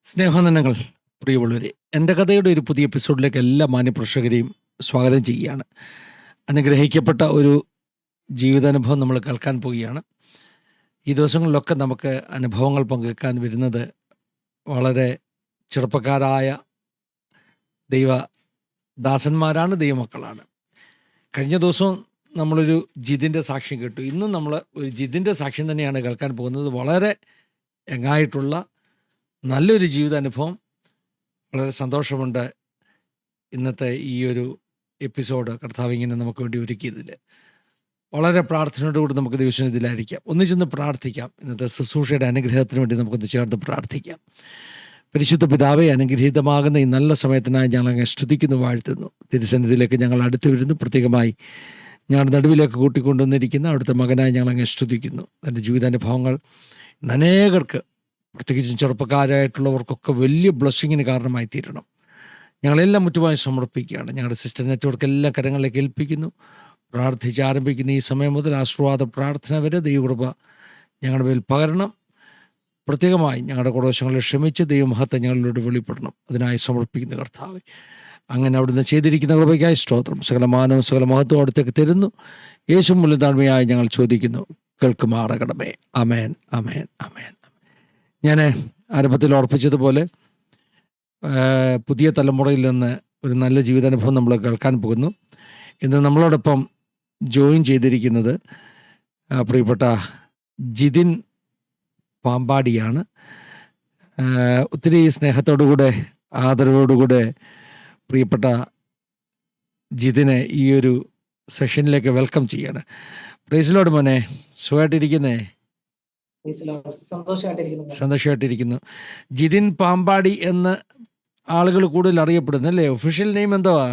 സ്നേഹവന്ദനങ്ങൾ പ്രിയമുള്ളവരെ, എൻ്റെ കഥയുടെ ഒരു പുതിയ എപ്പിസോഡിലേക്ക് എല്ലാ മാന്യപ്രേക്ഷകരെയും സ്വാഗതം ചെയ്യുകയാണ്. അനുഗ്രഹിക്കപ്പെട്ട ഒരു ജീവിതാനുഭവം നമ്മൾ കേൾക്കാൻ പോവുകയാണ്. ഈ ദിവസങ്ങളിലൊക്കെ നമുക്ക് അനുഭവങ്ങൾ പങ്കുവെക്കാൻ വരുന്നത് വളരെ ചെറുപ്പക്കാരായ ദൈവദാസന്മാരാണ്, ദൈവമക്കളാണ്. കഴിഞ്ഞ ദിവസവും നമ്മളൊരു ജിതിൻ്റെ സാക്ഷ്യം കേട്ടു. ഇന്നും നമ്മൾ ഒരു ജിതിൻ്റെ സാക്ഷ്യം തന്നെയാണ് കേൾക്കാൻ പോകുന്നത്. വളരെ യങ്ങായിട്ടുള്ള നല്ലൊരു ജീവിതാനുഭവം. വളരെ സന്തോഷമുണ്ട് ഇന്നത്തെ ഈ ഒരു എപ്പിസോഡ് കർത്താവ് ഇങ്ങനെ നമുക്ക് വേണ്ടി ഒരുക്കിയതിൽ. വളരെ പ്രാർത്ഥനയോടുകൂടി നമുക്ക് ദൈവസന്നിധിയിലായിരിക്കാം. ഒന്നിച്ചൊന്ന് പ്രാർത്ഥിക്കാം. ഇന്നത്തെ ശുശ്രൂഷയുടെ അനുഗ്രഹത്തിന് വേണ്ടി നമുക്കൊന്ന് ചേർത്ത് പ്രാർത്ഥിക്കാം. പരിശുദ്ധ പിതാവേ, അനുഗ്രഹീതമാകുന്ന ഈ നല്ല സമയത്തിനായി ഞങ്ങൾ അങ്ങ് സ്തുതിക്കുന്നു, വാഴ്ത്തുന്നു. തിരുസന്നിധിയിലേക്ക് ഞങ്ങൾ അടുത്ത് വരുന്നു. പ്രത്യേകമായി ഞങ്ങളുടെ നടുവിലേക്ക് കൂട്ടിക്കൊണ്ടുവന്നിരിക്കുന്ന അവിടുത്തെ മകനായി ഞങ്ങൾ അങ്ങ് സ്തുതിക്കുന്നു. എൻ്റെ ജീവിതാനുഭവങ്ങൾ അനേകർക്ക്, പ്രത്യേകിച്ചും ചെറുപ്പക്കാരായിട്ടുള്ളവർക്കൊക്കെ വലിയ ബ്ലെസ്സിങ്ങിന് കാരണമായി തീരണം. ഞങ്ങളെല്ലാം മുറ്റുമായി സമർപ്പിക്കുകയാണ്. ഞങ്ങളുടെ സിസ്റ്റർ നെറ്റ്വർക്ക് എല്ലാ കരങ്ങളിലേക്ക് ഏൽപ്പിക്കുന്നു. പ്രാർത്ഥിച്ച് ആരംഭിക്കുന്ന ഈ സമയം മുതൽ ആശീർവാദ പ്രാർത്ഥന വരെ ദൈവകൃപ ഞങ്ങളുടെ മേൽ പകരണം. പ്രത്യേകമായി ഞങ്ങളുടെ കുടവശങ്ങളെ ക്ഷമിച്ച് ദൈവമഹത്വം ഞങ്ങളിലൂടെ വെളിപ്പെടണം. അതിനായി സമർപ്പിക്കുന്ന കർത്താവേ, അങ്ങനെ അവിടുന്ന് ചെയ്തിരിക്കുന്ന കൃപയ്ക്കായി സ്തോത്രം. സകല മാനവും സകല മഹത്വം അടുത്തേക്ക് തരുന്നു. യേശു മൂലം താഴ്മയായി ഞങ്ങൾ ചോദിക്കുന്നു, കേൾക്കുമാറാകണമേ. അമേൻ, അമേൻ, അമേൻ. ഞാൻ ആരംഭത്തിൽ ഓർപ്പിച്ചതുപോലെ പുതിയ തലമുറയിൽ നിന്ന് ഒരു നല്ല ജീവിതാനുഭവം നമ്മൾ കേൾക്കാൻ പോകുന്നു. ഇന്ന് നമ്മളോടൊപ്പം ജോയിൻ ചെയ്തിരിക്കുന്നത് പ്രിയപ്പെട്ട ജിതിൻ പാമ്പാടിയാണ്. ഒത്തിരി സ്നേഹത്തോടുകൂടെ ആദരവോടുകൂടെ പ്രിയപ്പെട്ട ജിതിനെ ഈ ഒരു സെഷനിലേക്ക് വെൽക്കം ചെയ്യാണ്. പ്രൈസ് ലോർഡ് മോനെ, സുഖമായിട്ടിരിക്കുന്നേ? സന്തോഷമായിട്ടിരിക്കുന്നു. ജിതിൻ പാമ്പാടി എന്ന് ആളുകൾ കൂടുതൽ അറിയപ്പെടുന്നു അല്ലേ? ഒഫീഷ്യൽ നെയിം എന്തുവാ?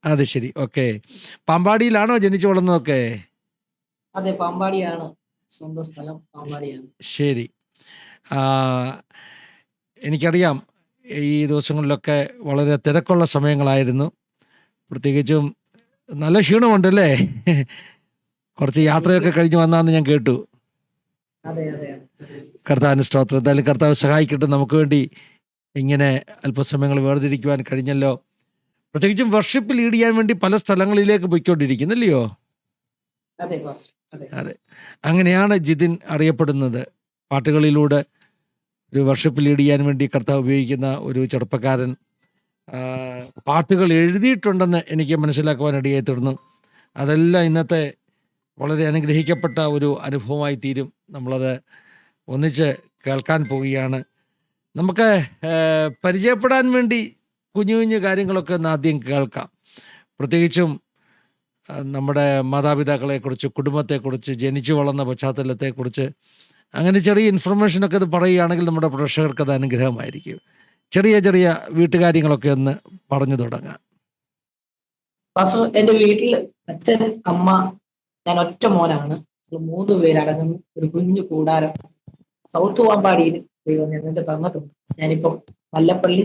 അത് ശരി, ഓക്കെ. പാമ്പാടിയിലാണോ ജനിച്ചു വളർന്നതൊക്കെ? അതെ, പാമ്പാടിയാണ് സ്വന്തം സ്ഥലം, പാമ്പാടിയാണ്. ശരി. എനിക്കറിയാം ഈ ദിവസങ്ങളിലൊക്കെ വളരെ തിരക്കുള്ള സമയങ്ങളായിരുന്നു. പ്രത്യേകിച്ചും നല്ല ക്ഷീണമുണ്ടല്ലേ? കുറച്ച് യാത്രയൊക്കെ കഴിഞ്ഞ് വന്നാന്ന് ഞാൻ കേട്ടു. കർത്താവിന് സ്തോത്രം. എന്തായാലും കർത്താവ് സഹായിക്കട്ടെ. നമുക്ക് വേണ്ടി ഇങ്ങനെ അല്പസമയങ്ങൾ വേർതിരിക്കുവാൻ കഴിഞ്ഞല്ലോ. പ്രത്യേകിച്ചും വർഷിപ്പ് ലീഡ് ചെയ്യാൻ വേണ്ടി പല സ്ഥലങ്ങളിലേക്ക് പോയിക്കൊണ്ടിരിക്കുന്നില്ലയോ? അതെ, അങ്ങനെയാണ് ജിതിൻ അറിയപ്പെടുന്നത്. പാട്ടുകളിലൂടെ ഒരു വർഷിപ്പ് ലീഡ് ചെയ്യാൻ വേണ്ടി കർത്താവ് ഉപയോഗിക്കുന്ന ഒരു ചെറുപ്പക്കാരൻ. പാട്ടുകൾ എഴുതിയിട്ടുണ്ടെന്ന് എനിക്ക് മനസ്സിലാക്കുവാൻ ഇടയായി തീർന്നു. അതെല്ലാം ഇന്നത്തെ വളരെ അനുഗ്രഹിക്കപ്പെട്ട ഒരു അനുഭവമായി തീരും. നമ്മളത് ഒന്നിച്ച് കേൾക്കാൻ പോവുകയാണ്. നമുക്ക് പരിചയപ്പെടാൻ വേണ്ടി കുഞ്ഞു കുഞ്ഞു കാര്യങ്ങളൊക്കെ ഒന്ന് ആദ്യം കേൾക്കാം. പ്രത്യേകിച്ചും നമ്മുടെ മാതാപിതാക്കളെക്കുറിച്ച്, കുടുംബത്തെക്കുറിച്ച്, ജനിച്ചു വളർന്ന പശ്ചാത്തലത്തെക്കുറിച്ച് അങ്ങനെ ചെറിയ ഇൻഫർമേഷനൊക്കെ അത് പറയുകയാണെങ്കിൽ നമ്മുടെ പ്രേക്ഷകർക്ക് അത് അനുഗ്രഹമായിരിക്കും. ചെറിയ ചെറിയ വീട്ടുകാര്യങ്ങളൊക്കെ ഒന്ന് പറഞ്ഞു തുടങ്ങാം. എൻ്റെ വീട്ടിൽ അച്ഛൻ, അമ്മ, ഞാൻ ഒറ്റ മോനാണ്. 3 പേരടങ്ങുന്ന ഒരു കുഞ്ഞു കൂടാരം സൗത്ത് പാമ്പാടിയിൽ ദൈവം ഞങ്ങൾക്ക് തന്നിട്ടുണ്ട്. ഞാനിപ്പം Mallappally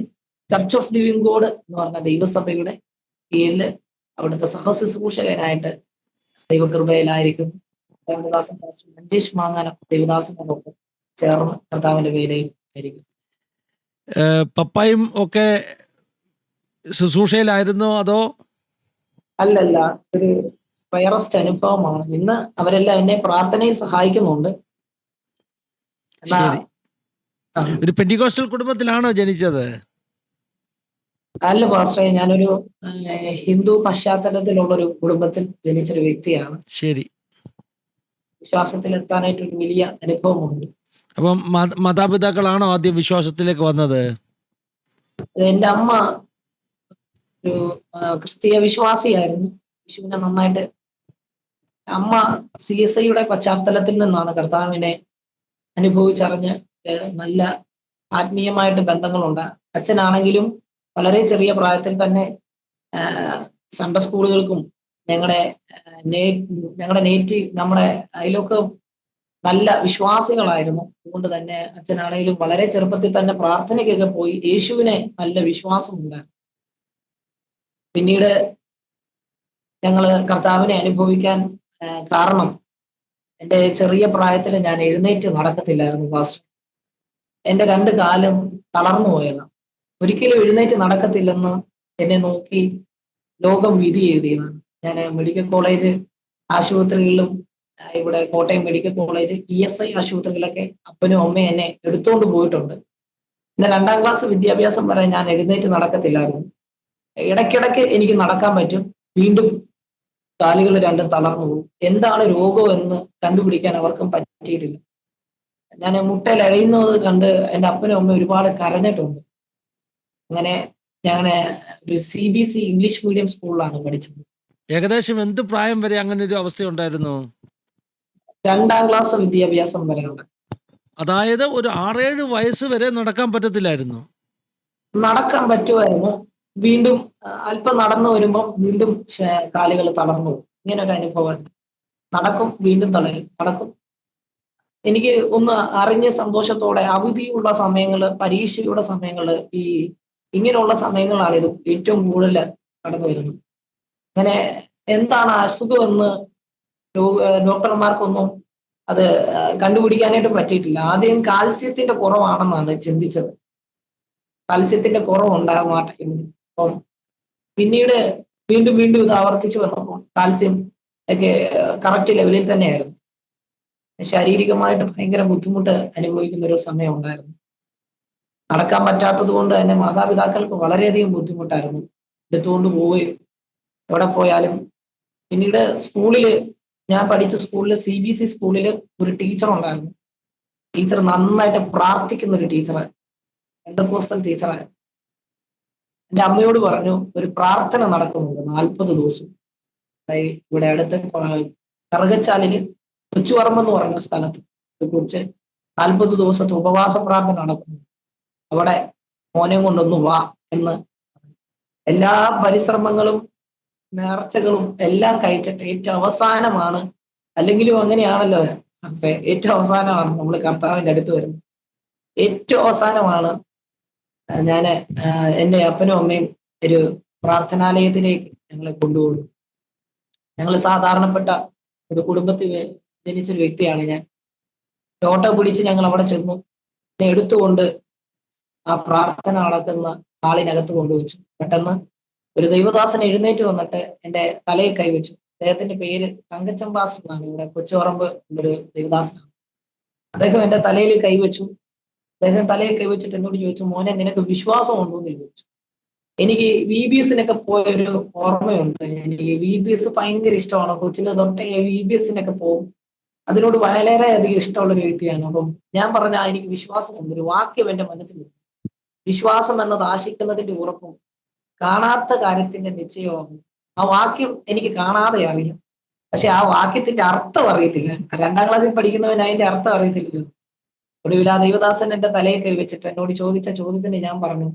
church of living God എന്ന് പറഞ്ഞ ദൈവസഭയുടെ കീഴിൽ അവിടുത്തെ സഹശുശ്രൂഷകനായിട്ട് ദൈവകൃപയിലായിരിക്കും. ദേവദാസൻ മഞ്ജേഷ് മാങ്ങാനം ദേവദാസനോടൊപ്പം ചേർന്ന് കർത്താവിന്റെ വേലയിൽ ആയിരിക്കും. പപ്പായും ഒക്കെ ശുശ്രൂഷയിലായിരുന്നോ അതോ? അല്ലല്ല, ഒരു പ്രയറസ്റ്റ് അനുഭവമാണ്. ഇന്ന് അവരെല്ലാം എന്നെ പ്രാർത്ഥനയിൽ സഹായിക്കുന്നുണ്ട്. ഒരു പെന്റിക്കോസ്റ്റൽ കുടുംബത്തിലാണോ ജനിച്ചത്? അല്ല പാസ്റ്ററെ, ഞാനൊരു ഹിന്ദു പശ്ചാത്തലത്തിലുള്ള ഒരു കുടുംബത്തിൽ ജനിച്ചൊരു വ്യക്തിയാണ്. ശരി. വിശ്വാസത്തിൽ എത്താനായിട്ട് ഒരു വലിയ അനുഭവമുണ്ട്. അപ്പം മാതാപിതാക്കളാണോ ആദ്യം വിശ്വാസത്തിലേക്ക് വന്നത്? എന്റെ അമ്മ ഒരു ക്രിസ്തീയ വിശ്വാസിയായിരുന്നു. യേശുവിനെ നന്നായിട്ട്, അമ്മ CSIയുടെ പശ്ചാത്തലത്തിൽ നിന്നാണ് കർത്താവിനെ അനുഭവിച്ചറിഞ്ഞ് നല്ല ആത്മീയമായിട്ട് ബന്ധങ്ങളുണ്ട്. അച്ഛനാണെങ്കിലും വളരെ ചെറിയ പ്രായത്തിൽ തന്നെ സൺഡേ സ്കൂളുകൾക്കും ഞങ്ങളുടെ നമ്മുടെ അതിലൊക്കെ നല്ല വിശ്വാസികളായിരുന്നു. അതുകൊണ്ട് തന്നെ അച്ഛനാണെങ്കിലും വളരെ ചെറുപ്പത്തിൽ തന്നെ പ്രാർത്ഥനയ്ക്കൊക്കെ പോയി യേശുവിനെ നല്ല വിശ്വാസമുണ്ടായിരുന്നു. പിന്നീട് ഞങ്ങള് കർത്താവിനെ അനുഭവിക്കാൻ കാരണം എൻ്റെ ചെറിയ പ്രായത്തിൽ ഞാൻ എഴുന്നേറ്റ് നടക്കത്തില്ലായിരുന്നു പാസ്റ്റർ. എൻ്റെ 2 കാലും തളർന്നു പോയതാണ്. ഒരിക്കലും എഴുന്നേറ്റ് നടക്കത്തില്ലെന്ന് എന്നെ നോക്കി ലോകം വിധി എഴുതിയതാണ്. ഞാൻ മെഡിക്കൽ കോളേജ് ആശുപത്രികളിലും ഇവിടെ കോട്ടയം മെഡിക്കൽ കോളേജ് ESI ആശുപത്രികളിലൊക്കെ അപ്പനും അമ്മയും എന്നെ എടുത്തുകൊണ്ട് പോയിട്ടുണ്ട്. പിന്നെ 2ാം ക്ലാസ് വിദ്യാഭ്യാസം വരെ ഞാൻ എഴുന്നേറ്റ് നടക്കത്തില്ലായിരുന്നു. ഇടയ്ക്കിടയ്ക്ക് എനിക്ക് നടക്കാൻ പറ്റും, വീണ്ടും കാലുകൾ രണ്ടും തളർന്നു പോകും. എന്താണ് രോഗം എന്ന് കണ്ടുപിടിക്കാൻ അവർക്കും പറ്റിയിട്ടില്ല. ഞാൻ മുട്ടയിൽ എഴയുന്നത് കണ്ട് എൻ്റെ അപ്പനും അമ്മയും ഒരുപാട് കരഞ്ഞിട്ടുണ്ട്. അങ്ങനെ ഞാൻ ഒരു CBC ഇംഗ്ലീഷ് മീഡിയം സ്കൂളിലാണ് പഠിച്ചത്. ഏകദേശം എന്ത് പ്രായം വരെ അങ്ങനെ ഒരു അവസ്ഥയുണ്ടായിരുന്നു? 2ാം ക്ലാസ് വിദ്യാഭ്യാസം വരെയുണ്ട്. അതായത് ഒരു 6-7 വയസ്സ് വരെ നടക്കാൻ പറ്റത്തില്ലായിരുന്നു. നടക്കാൻ പറ്റുമായിരുന്നു, വീണ്ടും അല്പം നടന്നു വരുമ്പം വീണ്ടും കാലുകൾ തളർന്നു പോകും. ഇങ്ങനെ ഒരു അനുഭവം. നടക്കും, വീണ്ടും തളരും, നടക്കും. എനിക്ക് ഒന്ന് അറിഞ്ഞ സന്തോഷത്തോടെ അവധിയുള്ള സമയങ്ങള്, പരീക്ഷയുടെ സമയങ്ങള്, ഇങ്ങനെയുള്ള സമയങ്ങളാണ് ഇത് ഏറ്റവും കൂടുതൽ കടന്നു വരുന്നത്. അങ്ങനെ എന്താണ് അസുഖമെന്ന് ഡോക്ടർമാർക്കൊന്നും അത് കണ്ടുപിടിക്കാനായിട്ട് പറ്റിയിട്ടില്ല. ആദ്യം കാൽസ്യത്തിന്റെ കുറവാണെന്നാണ് ചിന്തിച്ചത്. കാൽസ്യത്തിന്റെ കുറവുണ്ടാകും ആ ടൈമിൽ. അപ്പം പിന്നീട് വീണ്ടും വീണ്ടും ഇത് ആവർത്തിച്ചു വന്നപ്പോൾ കാൽസ്യം ഒക്കെ കറക്റ്റ് ലെവലിൽ തന്നെയായിരുന്നു. ശാരീരികമായിട്ട് ഭയങ്കര ബുദ്ധിമുട്ട് അനുഭവിക്കുന്ന ഒരു സമയം ഉണ്ടായിരുന്നു. നടക്കാൻ പറ്റാത്തത് കൊണ്ട് തന്നെ മാതാപിതാക്കൾക്ക് വളരെയധികം ബുദ്ധിമുട്ടായിരുന്നു. എടുത്തുകൊണ്ട് പോവുകയും എവിടെ പോയാലും. പിന്നീട് സ്കൂളില്, ഞാൻ പഠിച്ച സ്കൂളില് CBC സ്കൂളില് ഒരു ടീച്ചർ ഉണ്ടായിരുന്നു. ടീച്ചർ നന്നായിട്ട് പ്രാർത്ഥിക്കുന്ന ഒരു ടീച്ചറാണ്, പെന്തക്കോസ്തൽ ടീച്ചറായിരുന്നു. എൻ്റെ അമ്മയോട് പറഞ്ഞു, ഒരു പ്രാർത്ഥന നടക്കുന്നുണ്ട് 40 ദിവസം ഇവിടെ അടുത്ത് കറുകച്ചാലില് കൊച്ചുപറമ്പെന്ന് പറഞ്ഞ സ്ഥലത്ത് കുറിച്ച് 40 ദിവസത്തെ ഉപവാസ പ്രാർത്ഥന നടക്കുന്നു. അവിടെ മോനെ കൊണ്ടൊന്ന് വാ എന്ന്. എല്ലാ പരിശ്രമങ്ങളും നേർച്ചകളും എല്ലാം കഴിച്ചിട്ട് ഏറ്റവും അവസാനമാണ്, അല്ലെങ്കിലും അങ്ങനെയാണല്ലോ, ഏറ്റവും അവസാനമാണ് നമ്മൾ കർത്താവിന്റെ അടുത്ത് വരുന്നത്. ഏറ്റവും അവസാനമാണ് ഞാന് എൻ്റെ അപ്പനും അമ്മയും ഒരു പ്രാർത്ഥനാലയത്തിലേക്ക് ഞങ്ങളെ കൊണ്ടുപോകുന്നു. ഞങ്ങൾ സാധാരണപ്പെട്ട ഒരു കുടുംബത്തിൽ ജനിച്ചൊരു വ്യക്തിയാണ് ഞാൻ. ഓട്ടോ പിടിച്ച് ഞങ്ങൾ അവിടെ ചെന്നു. എന്നെ എടുത്തുകൊണ്ട് ആ പ്രാർത്ഥന നടക്കുന്ന ഹാളിനകത്ത് കൊണ്ടുവച്ചു. പെട്ടെന്ന് ഒരു ദൈവദാസൻ എഴുന്നേറ്റ് വന്നിട്ട് എൻ്റെ തലയിൽ കൈവച്ചു. അദ്ദേഹത്തിന്റെ പേര് തങ്കച്ചൻ പാസ്റ്റർ എന്നാണ്. ഇവിടെ കൊച്ചുപറമ്പ് ഒരു ദൈവദാസനാണ്. അദ്ദേഹം എൻ്റെ തലയിൽ കൈവച്ചു. അദ്ദേഹം തലയിൽ കൈവച്ചിട്ട് എന്നോട് ചോദിച്ചു, മോനെ നിനക്ക് വിശ്വാസം ഉണ്ടോ എന്ന് ചോദിച്ചു. എനിക്ക് VBSനൊക്കെ പോയൊരു ഓർമ്മയുണ്ട്. എനിക്ക് VBS ഭയങ്കര ഇഷ്ടമാണ്. കൊച്ചിലെ തൊട്ടേ VBSനൊക്കെ പോകും. അതിനോട് വളരെ അധികം ഇഷ്ടമുള്ള ഒരു വ്യക്തിയാണ്. അപ്പം ഞാൻ പറഞ്ഞ എനിക്ക് വിശ്വാസമുണ്ട്. ഒരു വാക്യം എൻ്റെ മനസ്സിൽ, വിശ്വാസം എന്നത് ആശിക്കുന്നതിന്റെ ഉറപ്പും കാണാത്ത കാര്യത്തിന്റെ നിശ്ചയമാകും. ആ വാക്യം എനിക്ക് കാണാതെ അറിയാം, പക്ഷെ ആ വാക്യത്തിന്റെ അർത്ഥം അറിയത്തില്ല. 2ാം ക്ലാസ്സിൽ പഠിക്കുന്നവന് അതിന്റെ അർത്ഥം അറിയത്തില്ലല്ലോ. ഒടുവിൽ ആ ദൈവദാസൻ എൻ്റെ തലയിൽ കൈവച്ചിട്ട് എന്നോട് ചോദിച്ച ചോദ്യത്തിന് ഞാൻ പറഞ്ഞു,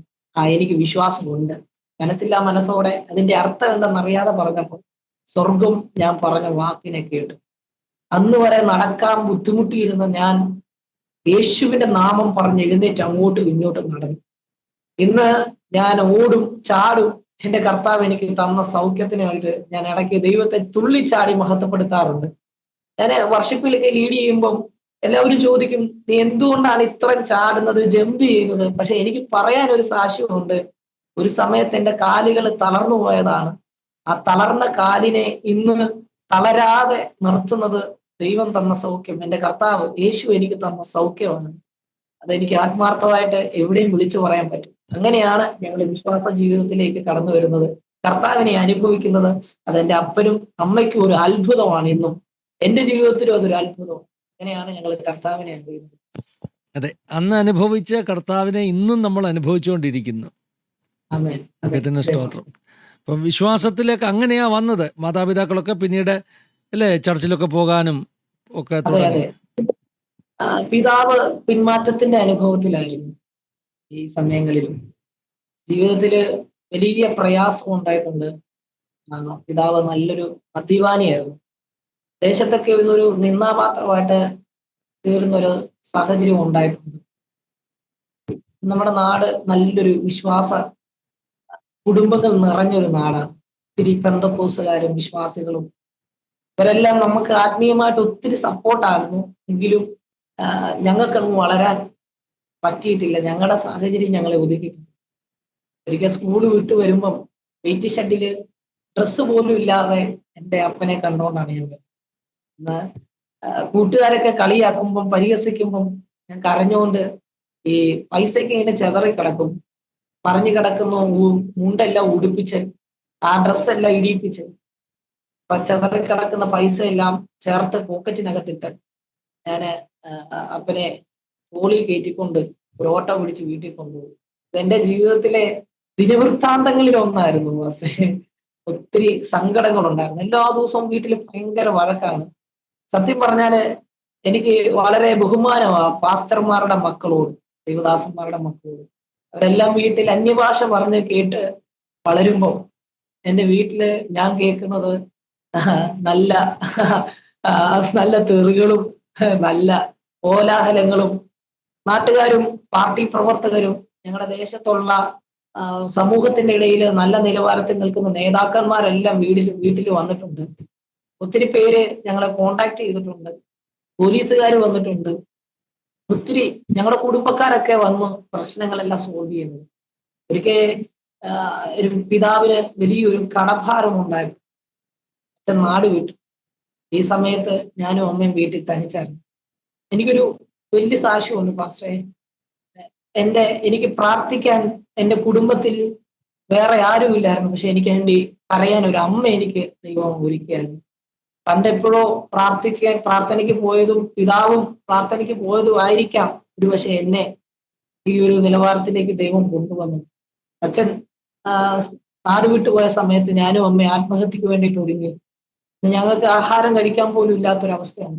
എനിക്ക് വിശ്വാസമുണ്ട്. മനസ്സില്ലാ മനസ്സോടെ അതിന്റെ അർത്ഥം എന്തെന്നറിയാതെ പറഞ്ഞപ്പോൾ സ്വർഗം ഞാൻ പറഞ്ഞ വാക്കിനെ കേട്ടു. അന്ന് വരെ നടക്കാൻ ബുദ്ധിമുട്ടിയിരുന്ന ഞാൻ യേശുവിന്റെ നാമം പറഞ്ഞ് എഴുന്നേറ്റ് അങ്ങോട്ടും ഇങ്ങോട്ടും നടന്നു. ഇന്ന് ഞാൻ ഓടും ചാടും. എൻ്റെ കർത്താവ് എനിക്ക് തന്ന സൗഖ്യത്തിനായിട്ട് ഞാൻ ഇടയ്ക്ക് ദൈവത്തെ തുള്ളിച്ചാടി മഹത്വപ്പെടുത്താറുണ്ട്. ഞാൻ വർഷിപ്പിലൊക്കെ ലീഡ് ചെയ്യുമ്പം എല്ലാവരും ചോദിക്കും, നീ എന്തുകൊണ്ടാണ് ഇത്രയും ചാടുന്നത്, ജമ്പ് ചെയ്യുന്നത്? പക്ഷെ എനിക്ക് പറയാൻ ഒരു സാക്ഷ്യമുണ്ട്. ഒരു സമയത്ത് എൻ്റെ കാലുകൾ തളർന്നു പോയതാണ്. ആ തളർന്ന കാലിനെ ഇന്ന് തളരാതെ നിർത്തുന്നത് ദൈവം തന്ന സൗഖ്യം, എൻ്റെ കർത്താവ് യേശു എനിക്ക് തന്ന സൗഖ്യമാണ്. അതെനിക്ക് ആത്മാർത്ഥമായിട്ട് എവിടെയും വിളിച്ചു പറയാൻ പറ്റും. അങ്ങനെയാണ് ഞങ്ങൾ വിശ്വാസ ജീവിതത്തിലേക്ക് കടന്നു വരുന്നത്, കർത്താവിനെ അനുഭവിക്കുന്നത്. അതെന്റെ അപ്പനും അമ്മയ്ക്കും ഒരു അത്ഭുതമാണ്. ഇന്നും എൻ്റെ ജീവിതത്തിലും അതൊരു അത്ഭുതമാണ്. അങ്ങനെയാണ് ഞങ്ങൾ കർത്താവിനെ അനുഭവിക്കുന്നത്. അതെ, അന്ന് അനുഭവിച്ച കർത്താവിനെ ഇന്നും നമ്മൾ അനുഭവിച്ചുകൊണ്ടിരിക്കുന്നു. ആമേൻ. അതെ, അദ്ദേഹത്തിന് അതെ സ്തോത്രം. പാസ്റ്റർ. അപ്പം വിശ്വാസത്തിലേക്ക് അങ്ങനെയാ വന്നത്. മാതാപിതാക്കളൊക്കെ പിന്നീട് അല്ലേ ചർച്ചിലൊക്കെ പോകാനും ഒക്കെ അതെ തുടങ്ങി. അതെ. പിതാവ് പിന്മാറ്റത്തിന്റെ അനുഭവത്തിലായിരുന്നു ഈ സമയങ്ങളിലും. ജീവിതത്തില് വലിയ പ്രയാസം ഉണ്ടായിട്ടുണ്ട്. പിതാവ് നല്ലൊരു മദ്യപാനിയായിരുന്നു. ദേശത്തൊക്കെ ഒരു നിന്നാപാത്രമായിട്ട് തീർന്നൊരു സാഹചര്യം ഉണ്ടായിട്ടുണ്ട്. നമ്മുടെ നാട് നല്ലൊരു വിശ്വാസ കുടുംബങ്ങൾ നിറഞ്ഞൊരു നാടാണ്. ഒത്തിരി പെന്തക്കോസുകാരും വിശ്വാസികളും ഇവരെല്ലാം നമുക്ക് ആത്മീയമായിട്ട് ഒത്തിരി സപ്പോർട്ടായിരുന്നു. എങ്കിലും ഞങ്ങൾക്കങ്ങ് വളരാൻ പറ്റിയിട്ടില്ല. ഞങ്ങളുടെ സാഹചര്യം ഞങ്ങളെ ഒതുക്കിയിട്ടുണ്ട്. ഒരിക്കൽ സ്കൂള് വിട്ട് വരുമ്പം വെയിറ്റ് ഷെഡില് ഡ്രസ്സ് പോലും ഇല്ലാതെ എൻ്റെ അപ്പനെ കണ്ടോണ്ടാണ് ഞാൻ വരുന്നത്. ഇന്ന് കൂട്ടുകാരൊക്കെ കളിയാക്കുമ്പം പരിഹസിക്കുമ്പം ഞാൻ കരഞ്ഞുകൊണ്ട് ഈ പൈസയൊക്കെ ഇങ്ങനെ ചെതറി കിടക്കും. പറഞ്ഞു കിടക്കുന്ന മുണ്ടെല്ലാം ഉടുപ്പിച്ച് ആ ഡ്രസ്സെല്ലാം ഇടിയിപ്പിച്ച് ചെതറി കിടക്കുന്ന പൈസ എല്ലാം ചേർത്ത് പോക്കറ്റിനകത്തിട്ട് ഞാന് അപ്പനെ തോളിൽ കയറ്റിക്കൊണ്ട് ഒരു ഓട്ടോ പിടിച്ച് വീട്ടിൽ കൊണ്ടുപോകും. ഇതെന്റെ ജീവിതത്തിലെ ദിനവൃത്താന്തങ്ങളിൽ ഒന്നായിരുന്നു പക്ഷേ ഒത്തിരി സങ്കടങ്ങളുണ്ടായിരുന്നു. എല്ലാ ദിവസവും വീട്ടിൽ ഭയങ്കര വഴക്കാണ്. സത്യം പറഞ്ഞാല് എനിക്ക് വളരെ ബഹുമാനമാണ് പാസ്റ്റർമാരുടെ മക്കളോട്, ദൈവദാസന്മാരുടെ മക്കളോട്. അവരെല്ലാം വീട്ടിൽ അന്യഭാഷ പറഞ്ഞ് കേട്ട് വളരുമ്പോ എന്റെ വീട്ടില് ഞാൻ കേൾക്കുന്നത് നല്ല നല്ല തെറികളും നല്ല കോലാഹലങ്ങളും നാട്ടുകാരും പാർട്ടി പ്രവർത്തകരും ഞങ്ങളുടെ ദേശത്തുള്ള സമൂഹത്തിന്റെ ഇടയിൽ നല്ല നിലവാരത്തിൽ നിൽക്കുന്ന നേതാക്കന്മാരെല്ലാം വീട്ടിൽ വന്നിട്ടുണ്ട്. ഒത്തിരി പേര് ഞങ്ങളെ കോണ്ടാക്ട് ചെയ്തിട്ടുണ്ട്. പോലീസുകാർ വന്നിട്ടുണ്ട്. ഒത്തിരി ഞങ്ങളുടെ കുടുംബക്കാരൊക്കെ വന്ന് പ്രശ്നങ്ങളെല്ലാം സോൾവ് ചെയ്യുന്നു. ഒരിക്കൽ ഒരു പിതാവിന് വലിയൊരു കടഭാരം ഉണ്ടായിരുന്നു. അച്ഛൻ നാട് വിട്ടു. ഈ സമയത്ത് ഞാനും അമ്മയും വീട്ടിൽ തനിച്ചായിരുന്നു. എനിക്കൊരു വലിയ സാക്ഷ്യമുണ്ട് പാസ്റ്ററെ. എനിക്ക് പ്രാർത്ഥിക്കാൻ എൻ്റെ കുടുംബത്തിൽ വേറെ ആരും ഇല്ലായിരുന്നു. പക്ഷെ എനിക്ക് വേണ്ടി പറയാൻ ഒരു അമ്മ എനിക്ക് ദൈവം ഒരുക്കിയായിരുന്നു. പണ്ടെപ്പോഴോ പ്രാർത്ഥനയ്ക്ക് പോയതും പിതാവും പ്രാർത്ഥനയ്ക്ക് പോയതും ആയിരിക്കാം ഒരുപക്ഷെ എന്നെ ഈ ഒരു നിലവാരത്തിലേക്ക് ദൈവം കൊണ്ടുവന്നു. അച്ഛൻ നാട് വിട്ടുപോയ സമയത്ത് ഞാനും അമ്മയും ആത്മഹത്യക്ക് വേണ്ടിയിട്ട് ഒരുങ്ങി. ഞങ്ങൾക്ക് ആഹാരം കഴിക്കാൻ പോലും ഇല്ലാത്തൊരവസ്ഥയാണ്.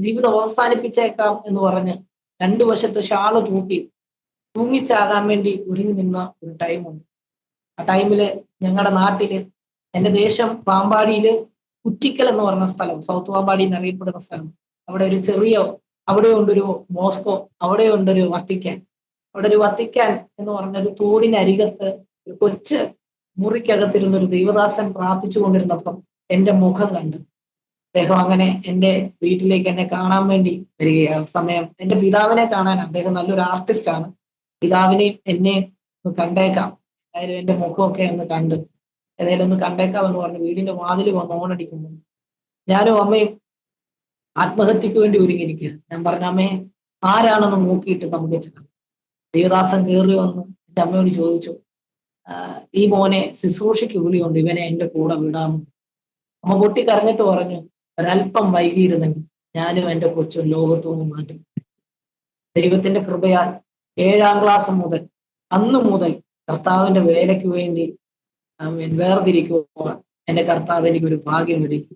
ജീവിതം അവസാനിപ്പിച്ചേക്കാം എന്ന് പറഞ്ഞ് 2 വശത്ത് ഷാള് തൂങ്ങിച്ചാകാൻ വേണ്ടി ഒരുങ്ങി നിന്ന ഒരു ടൈമുണ്ട്. ആ ടൈമില് ഞങ്ങളുടെ നാട്ടില്, എന്റെ ദേശം പാമ്പാടിയില് കുറ്റിക്കൽ എന്ന് പറഞ്ഞ സ്ഥലം, സൗത്ത് പാമ്പാടി എന്നറിയപ്പെടുന്ന സ്ഥലം. അവിടെ ഒരു അവിടെ ഉണ്ടൊരു മോസ്കോ, അവിടെ ഉണ്ടൊരു വത്തിക്കാൻ. അവിടെ ഒരു വത്തിക്കാൻ എന്ന് പറഞ്ഞൊരു തോടിനരികത്ത് ഒരു കൊച്ചു മുറിക്കകത്തിരുന്ന ഒരു ദൈവദാസൻ പ്രാർത്ഥിച്ചു കൊണ്ടിരുന്നപ്പം എന്റെ മുഖം കണ്ട് അദ്ദേഹം അങ്ങനെ എന്റെ വീട്ടിലേക്ക് എന്നെ കാണാൻ വേണ്ടി വരികയാണ്. സമയം എന്റെ പിതാവിനെ കാണാൻ, അദ്ദേഹം നല്ലൊരു ആർട്ടിസ്റ്റ് ആണ്. പിതാവിനെയും എന്നെയും ഒന്ന് കണ്ടേക്കാം, ഏതായാലും എന്റെ മുഖമൊക്കെ ഒന്ന് കണ്ട് ഏതായാലും ഒന്ന് കണ്ടേക്കാം എന്ന് പറഞ്ഞ് വീടിന്റെ വാതിൽ വന്ന് ഓണടിക്കുന്നു. ഞാനും അമ്മയും ആത്മഹത്യക്ക് വേണ്ടി ഒരുങ്ങിയിരിക്കുക. ഞാൻ പറഞ്ഞ അമ്മയെ ആരാണെന്ന് നോക്കിയിട്ട് നമുക്ക് ചെയ്യാം. ദേവദാസൻ കയറി വന്ന് എന്റെ അമ്മയോട് ചോദിച്ചു, ഈ മോനെ ശുശ്രൂഷയ്ക്ക് വിളിയുണ്ട്, ഇവനെ എന്റെ കൂടെ വിടാമോ? അമ്മ പൊട്ടി കരഞ്ഞിട്ട് പറഞ്ഞു, ഒരല്പം വൈകിയിരുന്നെങ്കിൽ ഞാനും എന്റെ കൊച്ചും ലോകത്തു നിന്ന് മാറ്റി. ദൈവത്തിന്റെ കൃപയാൽ 7ാം ക്ലാസ് മുതൽ അന്ന് മുതൽ കർത്താവിന്റെ വേലയ്ക്ക് വേണ്ടി വേർതിരിക്കുക എന്റെ കർത്താവ് എനിക്കൊരു ഭാഗ്യം ഒരുക്കി.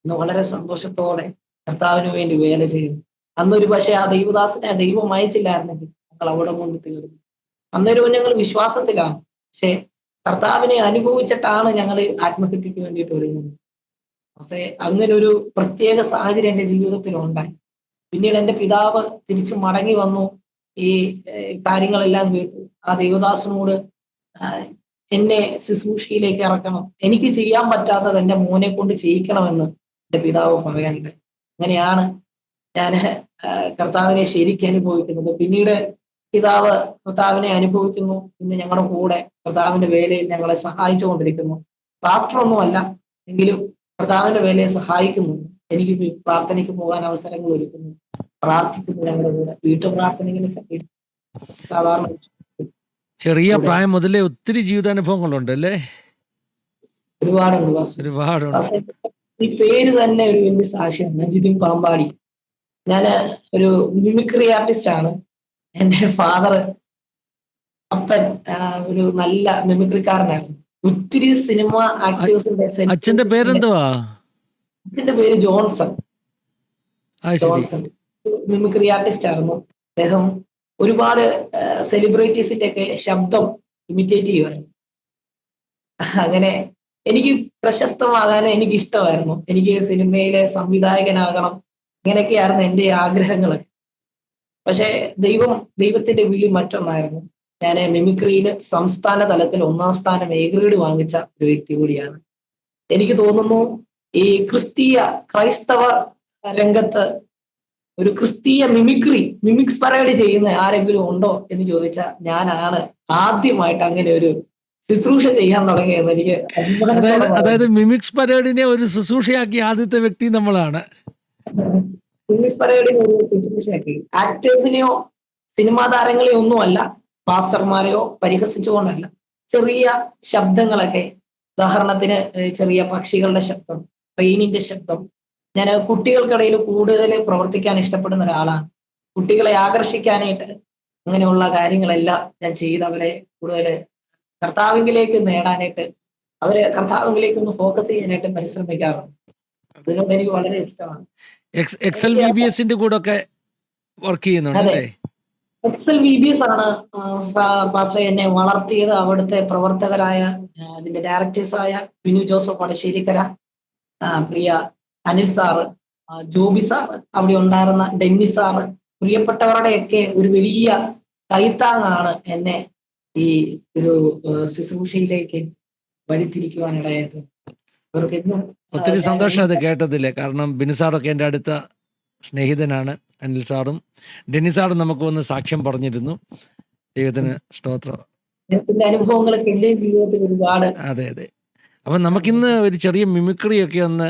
ഇന്ന് വളരെ സന്തോഷത്തോടെ കർത്താവിന് വേണ്ടി വേല ചെയ്യുന്നു. അന്നൊരു പക്ഷേ ആ ദൈവദാസനെ ദൈവം അയച്ചില്ലായിരുന്നെങ്കിൽ ഞങ്ങൾ അവിടെ കൊണ്ട് തീർന്നു. അന്നേരവും ഞങ്ങൾ വിശ്വാസത്തിലാണ്. പക്ഷെ കർത്താവിനെ അനുഭവിച്ചിട്ടാണ് ഞങ്ങൾ ആത്മഹത്യക്ക് വേണ്ടിയിട്ട് ഒരുങ്ങുന്നത്. പക്ഷേ അങ്ങനെ ഒരു പ്രത്യേക സാഹചര്യം എൻ്റെ ജീവിതത്തിൽ ഉണ്ടായി. പിന്നീട് എൻ്റെ പിതാവ് തിരിച്ചു മടങ്ങി വന്നു. ഈ കാര്യങ്ങളെല്ലാം കേട്ടു. ആ ദൈവദാസനോട് എന്നെ ശുശ്രൂഷയിലേക്ക് ഇറക്കണം, എനിക്ക് ചെയ്യാൻ പറ്റാത്തത് എൻ്റെ മോനെ കൊണ്ട് ചെയ്യിക്കണമെന്ന് എൻ്റെ പിതാവ് പറയാനുണ്ട്. അങ്ങനെയാണ് ഞാൻ കർത്താവിനെ ശരിക്കും അനുഭവിക്കുന്നത്. പിന്നീട് പിതാവ് കർത്താവിനെ അനുഭവിക്കുന്നു. ഇന്ന് ഞങ്ങളുടെ കൂടെ കർത്താവിന്റെ വേലയിൽ ഞങ്ങളെ സഹായിച്ചുകൊണ്ടിരിക്കുന്നു. പാസ്റ്റർ ഒന്നുമല്ല, എങ്കിലും കർത്താവിന്റെ വേലയെ സഹായിക്കുന്നു. എനിക്ക് പ്രാർത്ഥനയ്ക്ക് പോകാൻ അവസരങ്ങൾ ഒരുക്കുന്നു, പ്രാർത്ഥിക്കുന്നു. ഞങ്ങളുടെ കൂടെ വീട്ടു പ്രാർത്ഥനയ്ക്ക് സാധാരണ ചെറിയ പ്രായം മുതലേ ഒത്തിരി ജീവിതാനുഭവങ്ങളുണ്ട് അല്ലേ? ഒരുപാടുണ്ട്. ഈ പേര് തന്നെ ഒരു വലിയ സാക്ഷിയാണ്. നജിദിൻ പാമ്പാടി. ഞാൻ ഒരു മിമിക്രി ആർട്ടിസ്റ്റ് ആണ്. എൻ്റെ ഫാദർ അപ്പൻ ഒരു നല്ല മിമിക്രിക്കാരനായിരുന്നു. ഒത്തിരി സിനിമ ആക്ടേഴ്സിന്റെ അച്ഛന്റെ പേരെന്തുവാ? അച്ഛന്റെ പേര് ജോൺസൺ. മിമിക്രി ആർട്ടിസ്റ്റ് ആയിരുന്നു അദ്ദേഹം. ഒരുപാട് സെലിബ്രിറ്റീസിന്റെ ഒക്കെ ശബ്ദം ഇമിറ്റേറ്റ് ചെയ്യുമായിരുന്നു. അങ്ങനെ എനിക്ക് പ്രശസ്തമാകാൻ എനിക്ക് ഇഷ്ടമായിരുന്നു. എനിക്ക് സിനിമയിലെ സംവിധായകനാകണം, ഇങ്ങനെയൊക്കെയായിരുന്നു എൻ്റെ ആഗ്രഹങ്ങൾ. പക്ഷെ ദൈവത്തിന്റെ വിളി മറ്റൊന്നായിരുന്നു. ഞാൻ മിമിക്രിയിൽ സംസ്ഥാന തലത്തിൽ 1ാം സ്ഥാനം A ഗ്രേഡ് വാങ്ങിച്ച ഒരു വ്യക്തി കൂടിയാണ്. എനിക്ക് തോന്നുന്നു ഈ ക്രൈസ്തവ രംഗത്ത് ഒരു ക്രിസ്തീയ മിമിക്സ് പരേഡ് ചെയ്യുന്ന ആരെങ്കിലും ഉണ്ടോ എന്ന് ചോദിച്ചാൽ ഞാനാണ് ആദ്യമായിട്ട് അങ്ങനെ ഒരു ശുശ്രൂഷ ചെയ്യാൻ തുടങ്ങിയത്. എനിക്ക് അഭിമാനത്തോടെ അതായത് പറയാം. മിമിക്സ് പരേഡിനെ ഒരു ശുശ്രൂഷയാക്കിയ ആദ്യത്തെ വ്യക്തി നമ്മളാണ്. മിമിക്സ് പരേഡിന് ഒരു ശുശ്രൂഷയാക്കി. ആക്ടേഴ്സിനെയോ സിനിമാ താരങ്ങളെയോ ഒന്നുമല്ല, പാസ്റ്റർമാരെയോ പരിഹസിച്ചുകൊണ്ടല്ല, ചെറിയ ശബ്ദങ്ങളൊക്കെ, ഉദാഹരണത്തിന് ചെറിയ പക്ഷികളുടെ ശബ്ദം, ട്രെയിനിന്റെ ശബ്ദം. ഞാൻ കുട്ടികൾക്കിടയിൽ കൂടുതൽ പ്രവർത്തിക്കാൻ ഇഷ്ടപ്പെടുന്ന ഒരാളാണ്. കുട്ടികളെ ആകർഷിക്കാനായിട്ട് അങ്ങനെയുള്ള കാര്യങ്ങളെല്ലാം ഞാൻ ചെയ്ത് അവരെ കൂടുതൽ കർത്താവിലേക്ക് നേടാനായിട്ട്, അവരെ കർത്താവിലേക്ക് ഒന്ന് ഫോക്കസ് ചെയ്യാനായിട്ട് പരിശ്രമിക്കാറുണ്ട്. അതിനോട് എനിക്ക് വളരെ ഇഷ്ടമാണ്. എക്സൽ വി ബി എസിന്റെ കൂടെ ഒക്കെ വർക്ക് ചെയ്യുന്നുണ്ട് അതെ, അല്ലേ? എക്സൽ വി ബി എസ് ആണ് പാസ്റ്റർ എന്നെ വളർത്തിയത്. അവിടുത്തെ പ്രവർത്തകരായ അതിന്റെ ഡയറക്ടേഴ്സായ ബിനു ജോസഫ് വടശ്ശേരിക്കര, പ്രിയ അനിൽ സാറ്, ജോബി സാറ്, അവിടെ ഉണ്ടായിരുന്ന ഡെന്നി സാറ്, പ്രിയപ്പെട്ടവരുടെയൊക്കെ ഒരു വലിയ കൈത്താങ്ങാണ് എന്നെ ഈ ഒരു ശുശ്രൂഷയിലേക്ക് വഴിതിരിക്കുവാനിടയായത്. അവർക്ക് എന്നും ഒത്തിരി ഞാൻ സന്തോഷം എന്നും അത് കേട്ടതില്ലേ. കാരണം ബിനു സാറൊക്കെ എൻ്റെ അടുത്ത സ്നേഹിതനാണ്. അനിൽ സാറും ഡെന്നി സാറും നമുക്ക് വന്ന് സാക്ഷ്യം പറഞ്ഞിരുന്നു. ദൈവത്തിന് സ്തോത്രം. എന്റെ അനുഭവങ്ങളൊക്കെ എന്റെ ജീവിതത്തിൽ ഒരുപാട്. അതെ അതെ. അപ്പം നമുക്കിന്ന് ഒരു ചെറിയ മിമിക്രിയൊക്കെ ഒന്ന്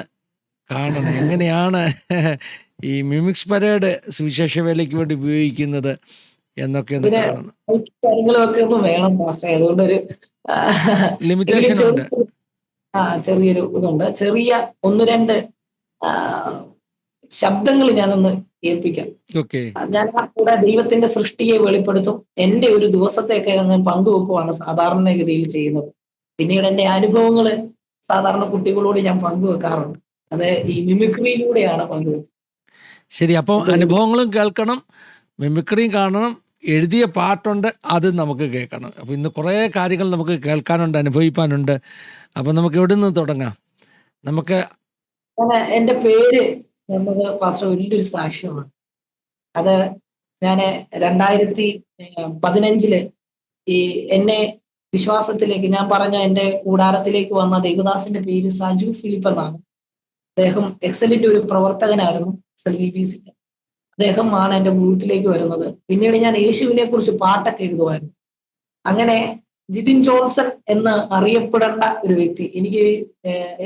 കാണണം. എങ്ങനെയാണ് ഈ മിമിക്സ് പരേഡ് സുവിശേഷ വേലയ്ക്ക് വേണ്ടി ഉപയോഗിക്കുന്നത് എന്നൊക്കെ ഒന്ന് ഇതിന് കാണണം. കാര്യങ്ങളൊക്കെ ഒന്ന് വേണം പാസ്റ്റർ. അതുകൊണ്ട് ഒരു ലിമിറ്റേഷൻ ഉണ്ട്. ചെറിയൊരു ഇതുണ്ട്. ചെറിയ ഒന്ന് രണ്ട് ശബ്ദങ്ങൾ ഞാനൊന്ന് കേൾപ്പിക്കാം. ഓക്കെ. ഞാൻ ആ കൂടെ ദൈവത്തിന്റെ സൃഷ്ടിയെ വെളിപ്പെടുത്തും. എന്റെ ഒരു ദിവസത്തെയൊക്കെ അങ്ങ് പങ്കുവെക്കുവാണ് സാധാരണഗതിയിൽ ചെയ്യുന്നത്. പിന്നീട് എന്റെ അനുഭവങ്ങള് സാധാരണ കുട്ടികളോട് ഞാൻ പങ്കുവെക്കാറുണ്ട്. അത് ഈ മിമിക്രിയിലൂടെയാണ് പങ്കുവെക്കുന്നത്. ശരി. അപ്പോൾ അനുഭവങ്ങളും കേൾക്കണം, മിമിക്രിയും കാണണം, എഴുതിയ പാട്ടുണ്ട്, അത് നമുക്ക് കേൾക്കണം. അപ്പോൾ ഇന്ന് കുറേ കാര്യങ്ങൾ നമുക്ക് കേൾക്കാനുണ്ട്, അനുഭവിക്കാനുണ്ട്. അപ്പോൾ നമുക്ക് എവിടെ നിന്ന് തുടങ്ങാം? നമുക്ക് എന്റെ പേര് എന്നത് പാസ്റ്റർ വലിയൊരു സാക്ഷ്യമാണ്. അത് ഞാന് 2015 ഈ എന്നെ വിശ്വാസത്തിലേക്ക്, ഞാൻ പറഞ്ഞ എന്റെ കൂടാരത്തിലേക്ക് വന്ന ദൈവദാസന്റെ പേര് സജു ഫിലിപ്പ് എന്നാണ്. അദ്ദേഹം എക്സലിന്റെ ഒരു പ്രവർത്തകനായിരുന്നു, എക്സൽ വി ബി എസിന്റെ. അദ്ദേഹമാണ് എന്റെ വീട്ടിലേക്ക് വരുന്നത്. പിന്നീട് ഞാൻ യേശുവിനെ കുറിച്ച് പാട്ടൊക്കെ എഴുതുമായിരുന്നു. അങ്ങനെ ജിതിൻ ജോൺസൺ എന്ന് അറിയപ്പെടേണ്ട ഒരു വ്യക്തി, എനിക്ക്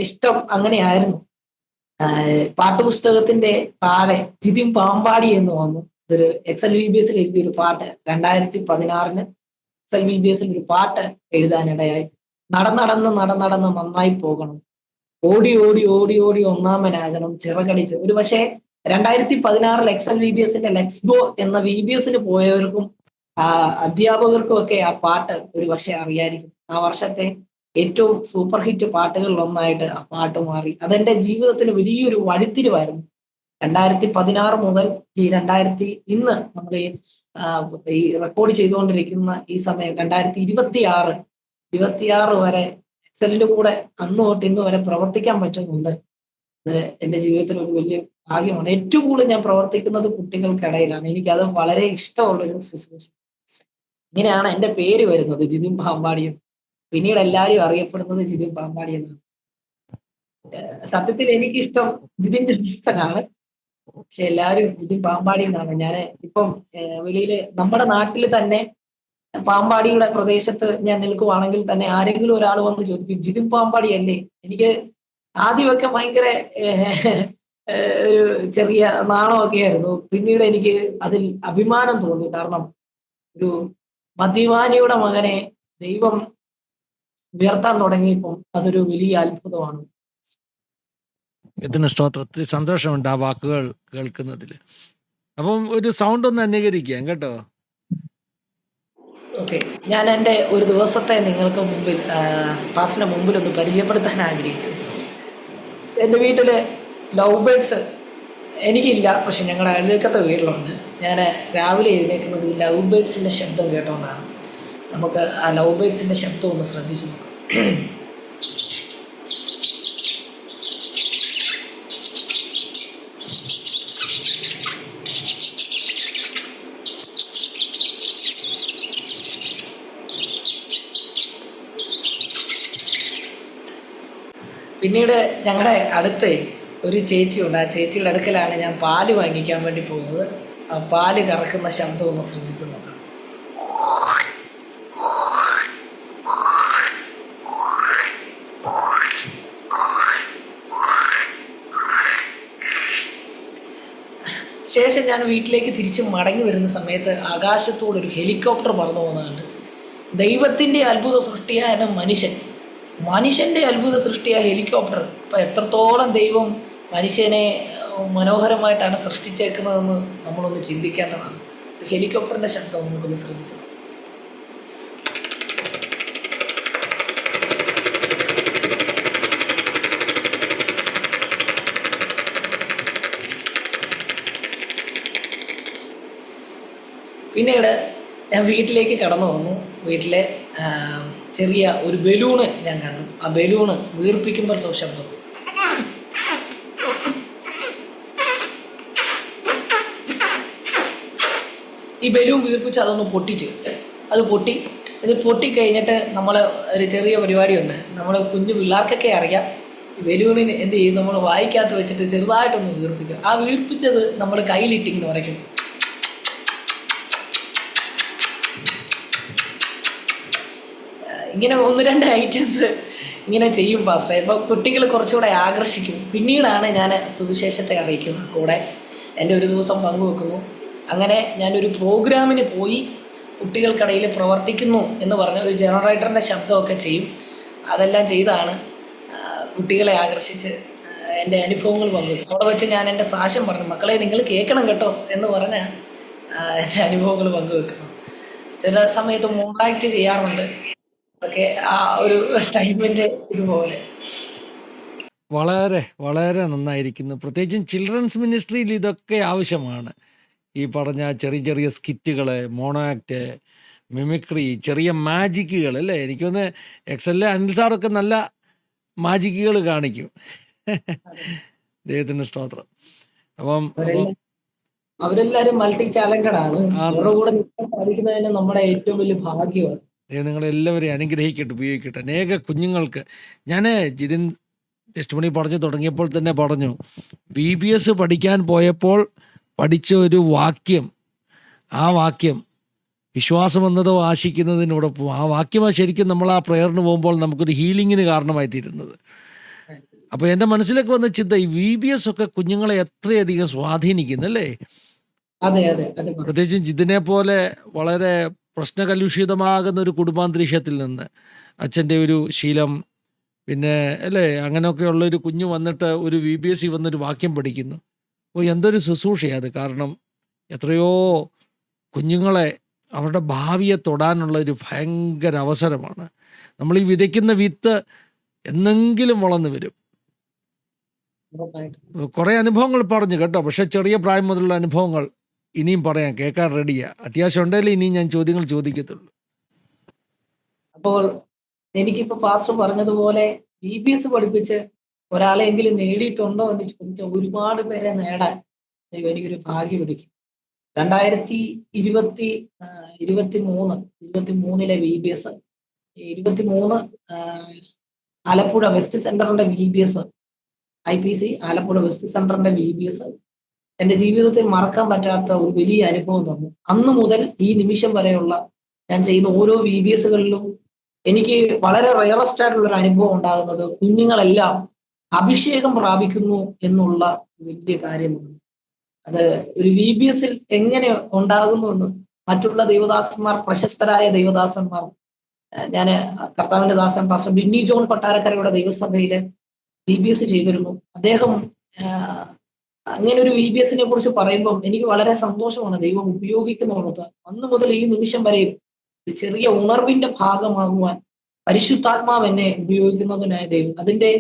ഇഷ്ടം അങ്ങനെയായിരുന്നു. പാട്ടുപുസ്തകത്തിന്റെ താഴെ ജിതിൻ പാമ്പാടി എന്ന് വന്നു. ഇതൊരു എക്സൽ വി ബി എസിൽ എഴുതിയ ഒരു പാട്ട്. 2016 എക്സൽ വി ബി എസിൽ ഒരു പാട്ട് എഴുതാനിടയായി. നടന്ന് നന്നായി പോകണം, ഓടി ഓടി ഓടി ഓടി ഒന്നാമനാകണം, ചിറകടിച്ച്. ഒരു പക്ഷേ 2016 എക്സൽ വി ബി എസിന്റെ ലെക്സ്ഗോ എന്ന വി ബി എസിന് പോയവർക്കും അധ്യാപകർക്കും ഒക്കെ ആ പാട്ട് ഒരു പക്ഷെ അറിയായിരിക്കും. ആ വർഷത്തെ ഏറ്റവും സൂപ്പർ ഹിറ്റ് പാട്ടുകളിൽ ഒന്നായിട്ട് ആ പാട്ട് മാറി. അതെന്റെ ജീവിതത്തിന് വലിയൊരു വഴിത്തിരിവായിരുന്നു. 2016 മുതൽ ഇന്ന് നമ്മൾ ഈ റെക്കോർഡ് ചെയ്തുകൊണ്ടിരിക്കുന്ന ഈ സമയം 2026 വരെ എക്സലിന്റെ കൂടെ അന്ന് തൊട്ട് ഇന്ന് വരെ പ്രവർത്തിക്കാൻ പറ്റുന്നുണ്ട്. അത് എന്റെ ജീവിതത്തിൽ ഒരു വലിയ ഭാഗ്യമാണ്. ഏറ്റവും കൂടുതൽ ഞാൻ പ്രവർത്തിക്കുന്നത് കുട്ടികൾക്കിടയിലാണ്. എനിക്കത് വളരെ ഇഷ്ടമുള്ളൊരു ശുശ്രൂഷ. ഇങ്ങനെയാണ് എന്റെ പേര് വരുന്നത്, ജിതിൻ പാമ്പാടി എന്ന്. പിന്നീട് എല്ലാവരും അറിയപ്പെടുന്നത് ജിതിൻ പാമ്പാടി എന്നാണ്. സത്യത്തിൽ എനിക്കിഷ്ടം ജിതിൻ ജോൺസനാണ്, പക്ഷെ എല്ലാവരും ജിതിൻ പാമ്പാടി എന്നാണ്. ഞാൻ ഇപ്പം വെളിയില് നമ്മുടെ നാട്ടിൽ തന്നെ പാമ്പാടിയുടെ പ്രദേശത്ത് ഞാൻ നിൽക്കുവാണെങ്കിൽ തന്നെ ആരെങ്കിലും ഒരാൾ വന്ന് ചോദിക്കും, ജിതിൻ പാമ്പാടി അല്ലേ? എനിക്ക് ആദ്യമൊക്കെ ഭയങ്കര ഒരു ചെറിയ നാണമൊക്കെ ആയിരുന്നു. പിന്നീട് എനിക്ക് അതിൽ അഭിമാനം തോന്നി. കാരണം ഒരു മദ്യപാനിയുടെ മകനെ ദൈവം ഉയർത്താൻ തുടങ്ങിയപ്പം അതൊരു വലിയ അത്ഭുതമാണ്. ഇതിന് സ്തോത്രം. ഒത്തിരി സന്തോഷമുണ്ട് ആ വാക്കുകൾ കേൾക്കുന്നതിൽ. അപ്പം ഒരു സൗണ്ട് ഒന്ന് അനുകരിക്കാം കേട്ടോ. ഓക്കെ, ഞാൻ എൻ്റെ ഒരു ദിവസത്തെ നിങ്ങൾക്ക് മുമ്പിൽ പാസ്റ്റിന്റെ മുമ്പിൽ ഒന്ന് പരിചയപ്പെടുത്താൻ ആഗ്രഹിക്കുന്നു. എൻ്റെ വീട്ടില് ലവ് ബേർഡ്സ് എനിക്കില്ല, പക്ഷെ ഞങ്ങളുടെ അയൽവക്കത്തെ വീട്ടിലുണ്ട്. ഞാൻ രാവിലെ എഴുന്നേൽക്കുന്നത് ഈ ലവ് ബേർഡ്സിന്റെ ശബ്ദം കേട്ടോണ്ടാണ്. നമുക്ക് ആ ലവ് ബേർഡ്സിന്റെ ശബ്ദം ഒന്ന് ശ്രദ്ധിച്ചു നോക്കാം. പിന്നീട് ഞങ്ങളുടെ അടുത്ത് ഒരു ചേച്ചിയുണ്ട്. ആ ചേച്ചിയുടെ അടുക്കലാണ് ഞാൻ പാല് വാങ്ങിക്കാൻ വേണ്ടി പോകുന്നത്. ആ പാല് കറക്കുന്ന ശബ്ദം ഒന്ന് ശ്രദ്ധിച്ചു നോക്കാം. ശേഷം ഞാൻ വീട്ടിലേക്ക് തിരിച്ച് മടങ്ങി വരുന്ന സമയത്ത് ആകാശത്തോടെ ഒരു ഹെലികോപ്റ്റർ പറന്നു പോകുന്നതുണ്ട്. ദൈവത്തിൻ്റെ അത്ഭുത സൃഷ്ടിയായ മനുഷ്യൻ്റെ അത്ഭുത സൃഷ്ടിയായ ഹെലികോപ്റ്റർ. ഇപ്പം എത്രത്തോളം ദൈവം മനുഷ്യനെ മനോഹരമായിട്ടാണ് സൃഷ്ടിച്ചേക്കുന്നതെന്ന് നമ്മളൊന്ന് ചിന്തിക്കേണ്ടതാണ്. ഹെലികോപ്റ്ററിൻ്റെ ശബ്ദം നമുക്കൊന്ന് ശ്രദ്ധിച്ചത്. പിന്നീട് ഞാൻ വീട്ടിലേക്ക് കടന്നു വന്നു. വീട്ടിലെ ചെറിയ ഒരു ബലൂണ് ഞാൻ കണ്ടു. ആ ബലൂണ് വീർപ്പിക്കുമ്പോഴത്തെ ശബ്ദം. ഈ ബലൂൺ വീർപ്പിച്ച് അതൊന്ന് പൊട്ടിച്ച് അത് പൊട്ടിക്കഴിഞ്ഞിട്ട് നമ്മൾ ഒരു ചെറിയ പരിപാടിയുണ്ട്. നമ്മൾ കുഞ്ഞു പിള്ളേർക്കൊക്കെ അറിയാം. ഈ ബലൂണിന് എന്ത് ചെയ്യും, നമ്മൾ വായിക്കകത്ത് വെച്ചിട്ട് ചെറുതായിട്ടൊന്ന് വീർപ്പിക്കും. ആ വീർപ്പിച്ചത് നമ്മൾ കയ്യിലിട്ടിങ്ങനെ വരയ്ക്കും. ഇങ്ങനെ 1-2 ഐറ്റംസ് ഇങ്ങനെ ചെയ്യും പാസ്റ്റർ. ഇപ്പോൾ കുട്ടികൾ കുറച്ചുകൂടെ ആകർഷിക്കും. പിന്നീടാണ് ഞാൻ സുവിശേഷത്തെ അറിയിക്കുന്നത്, കൂടെ എൻ്റെ ഒരു ദിവസം പങ്കുവെക്കുന്നു. അങ്ങനെ ഞാനൊരു പ്രോഗ്രാമിന് പോയി കുട്ടികൾക്കിടയിൽ പ്രവർത്തിക്കുന്നു എന്ന് പറഞ്ഞ് ഒരു ജനറേറ്ററിൻ്റെ ശബ്ദമൊക്കെ ചെയ്യും. അതെല്ലാം ചെയ്താണ് കുട്ടികളെ ആകർഷിച്ച് എൻ്റെ അനുഭവങ്ങൾ പങ്കുവെക്കും. അവിടെ വെച്ച് ഞാൻ എൻ്റെ സാക്ഷ്യം പറഞ്ഞു, മക്കളെ നിങ്ങൾ കേൾക്കണം കേട്ടോ എന്ന് പറഞ്ഞ് എൻ്റെ അനുഭവങ്ങൾ പങ്കുവെക്കുന്നു. ചില സമയത്ത് മോണാക്ട് ചെയ്യാറുണ്ട്. അതൊക്കെ ആ ഒരു ടൈമിൻ്റെ ഇതുപോലെ. വളരെ വളരെ നന്നായിരിക്കുന്നു. പ്രത്യേകിച്ചും ചിൽഡ്രൻസ് മിനിസ്ട്രിയിൽ ഇതൊക്കെ ആവശ്യമാണ്. ഈ പറഞ്ഞ ചെറിയ ചെറിയ സ്കിറ്റുകൾ, മോണോ ആക്ട്, മിമിക്രി, ചെറിയ മാജിക്കുകൾ അല്ലേ. എനിക്കൊന്ന് എക്സലിലെ അനിൽ സാറൊക്കെ നല്ല മാജിക്കുകൾ കാണിക്കും. ദൈവത്തിൻ്റെ സ്തോത്രം. അപ്പം അവരെല്ലാരും മൾട്ടി ടാലന്റഡ് ആണ്. അവരുടെ കൂടെ നിൽക്കാൻ സാധിക്കുന്നതിന് നമ്മുടെ ഏറ്റവും വലിയ ഭാഗ്യമാണ്. ദൈവം നിങ്ങളെല്ലാവരെയും അനുഗ്രഹിക്കട്ടെ, ഉപയോഗിക്കട്ടെ. അനേക കുഞ്ഞുങ്ങൾക്ക് ഞാൻ ജിതിൻ ടെസ്റ്റ് മണി പറഞ്ഞു തുടങ്ങിയപ്പോൾ തന്നെ പറഞ്ഞു, VBS പഠിക്കാൻ പോയപ്പോൾ പഠിച്ച ഒരു വാക്യം, ആ വാക്യം വിശ്വാസം എന്നതോ ആശിക്കുന്നതിനോടൊപ്പം, ആ വാക്യമാണ് ശരിക്കും നമ്മൾ ആ പ്രയറിന് പോകുമ്പോൾ നമുക്കൊരു ഹീലിങ്ങിന് കാരണമായി തീരുന്നത്. അപ്പോൾ എൻ്റെ മനസ്സിലേക്ക് വന്ന ചിന്ത, ഈ VBS ഒക്കെ കുഞ്ഞുങ്ങളെ എത്രയധികം സ്വാധീനിക്കുന്നല്ലേ. പ്രത്യേകിച്ചും ജിതിനെ പോലെ വളരെ പ്രശ്നകലുഷിതമാകുന്ന ഒരു കുടുംബാന്തരീക്ഷത്തിൽ നിന്ന് അച്ഛൻ്റെ ഒരു ശീലം, പിന്നെ അല്ലേ അങ്ങനെയൊക്കെയുള്ളൊരു കുഞ്ഞു വന്നിട്ട് ഒരു VBS വന്നൊരു വാക്യം പഠിക്കുന്നു. എന്തൊരു ശുശ്രൂഷയാണ് അത്. കാരണം എത്രയോ കുഞ്ഞുങ്ങളെ അവരുടെ ഭാവിയെ തൊടാനുള്ള ഒരു ഭയങ്കര അവസരമാണ്. നമ്മൾ ഈ വിതയ്ക്കുന്ന വിത്ത് എന്നെങ്കിലും വളർന്നു വരും. കുറേ അനുഭവങ്ങൾ പറഞ്ഞു കേട്ടോ, പക്ഷെ ചെറിയ പ്രായം മുതലുള്ള അനുഭവങ്ങൾ ഇനിയും പറയാം, കേൾക്കാൻ റെഡിയാ. അത്യാവശ്യം ഉണ്ടെങ്കിൽ ഇനിയും ഞാൻ ചോദ്യങ്ങൾ ചോദിക്കത്തുള്ളൂ. അപ്പോൾ എനിക്കിപ്പോ പാസ്റ്റർ പറഞ്ഞതുപോലെ VBS പഠിപ്പിച്ച് ഒരാളെങ്കിലും നേടിയിട്ടുണ്ടോ എന്ന് ചോദിച്ച ഒരുപാട് പേരെ നേടാൻ എനിക്കൊരു ഭാഗ്യം ഒരുക്കി. 2023 VBS 23 ആലപ്പുഴ വെസ്റ്റ് സെന്ററിന്റെ VBS, IPC ആലപ്പുഴ വെസ്റ്റ് സെന്ററിന്റെ VBS എൻ്റെ ജീവിതത്തിൽ മറക്കാൻ പറ്റാത്ത ഒരു വലിയ അനുഭവം തന്നു. അന്ന് മുതൽ ഈ നിമിഷം വരെയുള്ള ഞാൻ ചെയ്യുന്ന ഓരോ VBSകളിലും എനിക്ക് വളരെ റയറസ്റ്റ് ആയിട്ടുള്ള ഒരു അനുഭവം ഉണ്ടാകുന്നത് കുഞ്ഞുങ്ങളെല്ലാം അഭിഷേകം പ്രാപിക്കുന്നു എന്നുള്ള വലിയ കാര്യമാണ്. അത് ഒരു VBSൽ എങ്ങനെ ഉണ്ടാകുന്നു എന്ന് മറ്റുള്ള ദൈവദാസന്മാർ, പ്രശസ്തരായ ദൈവദാസന്മാർ, ഞാൻ കർത്താവിന്റെ ദാസൻ പാസ്റ്റർ ബിന്നി ജോൺ കൊട്ടാരക്കരയുടെ ദൈവസഭയില് VBS ചെയ്തിരുന്നു. അദ്ദേഹം അങ്ങനെ ഒരു VBSനെ കുറിച്ച് പറയുമ്പോൾ എനിക്ക് വളരെ സന്തോഷമാണ്. ദൈവം ഉപയോഗിക്കുന്നുള്ളത് അന്ന് മുതൽ ഈ നിമിഷം വരെയും ഒരു ചെറിയ ഉണർവിന്റെ ഭാഗമാകുവാൻ പരിശുദ്ധാത്മാവ് എന്നെ ഉപയോഗിക്കുന്നതിനായി ദൈവം. അതിന്റെ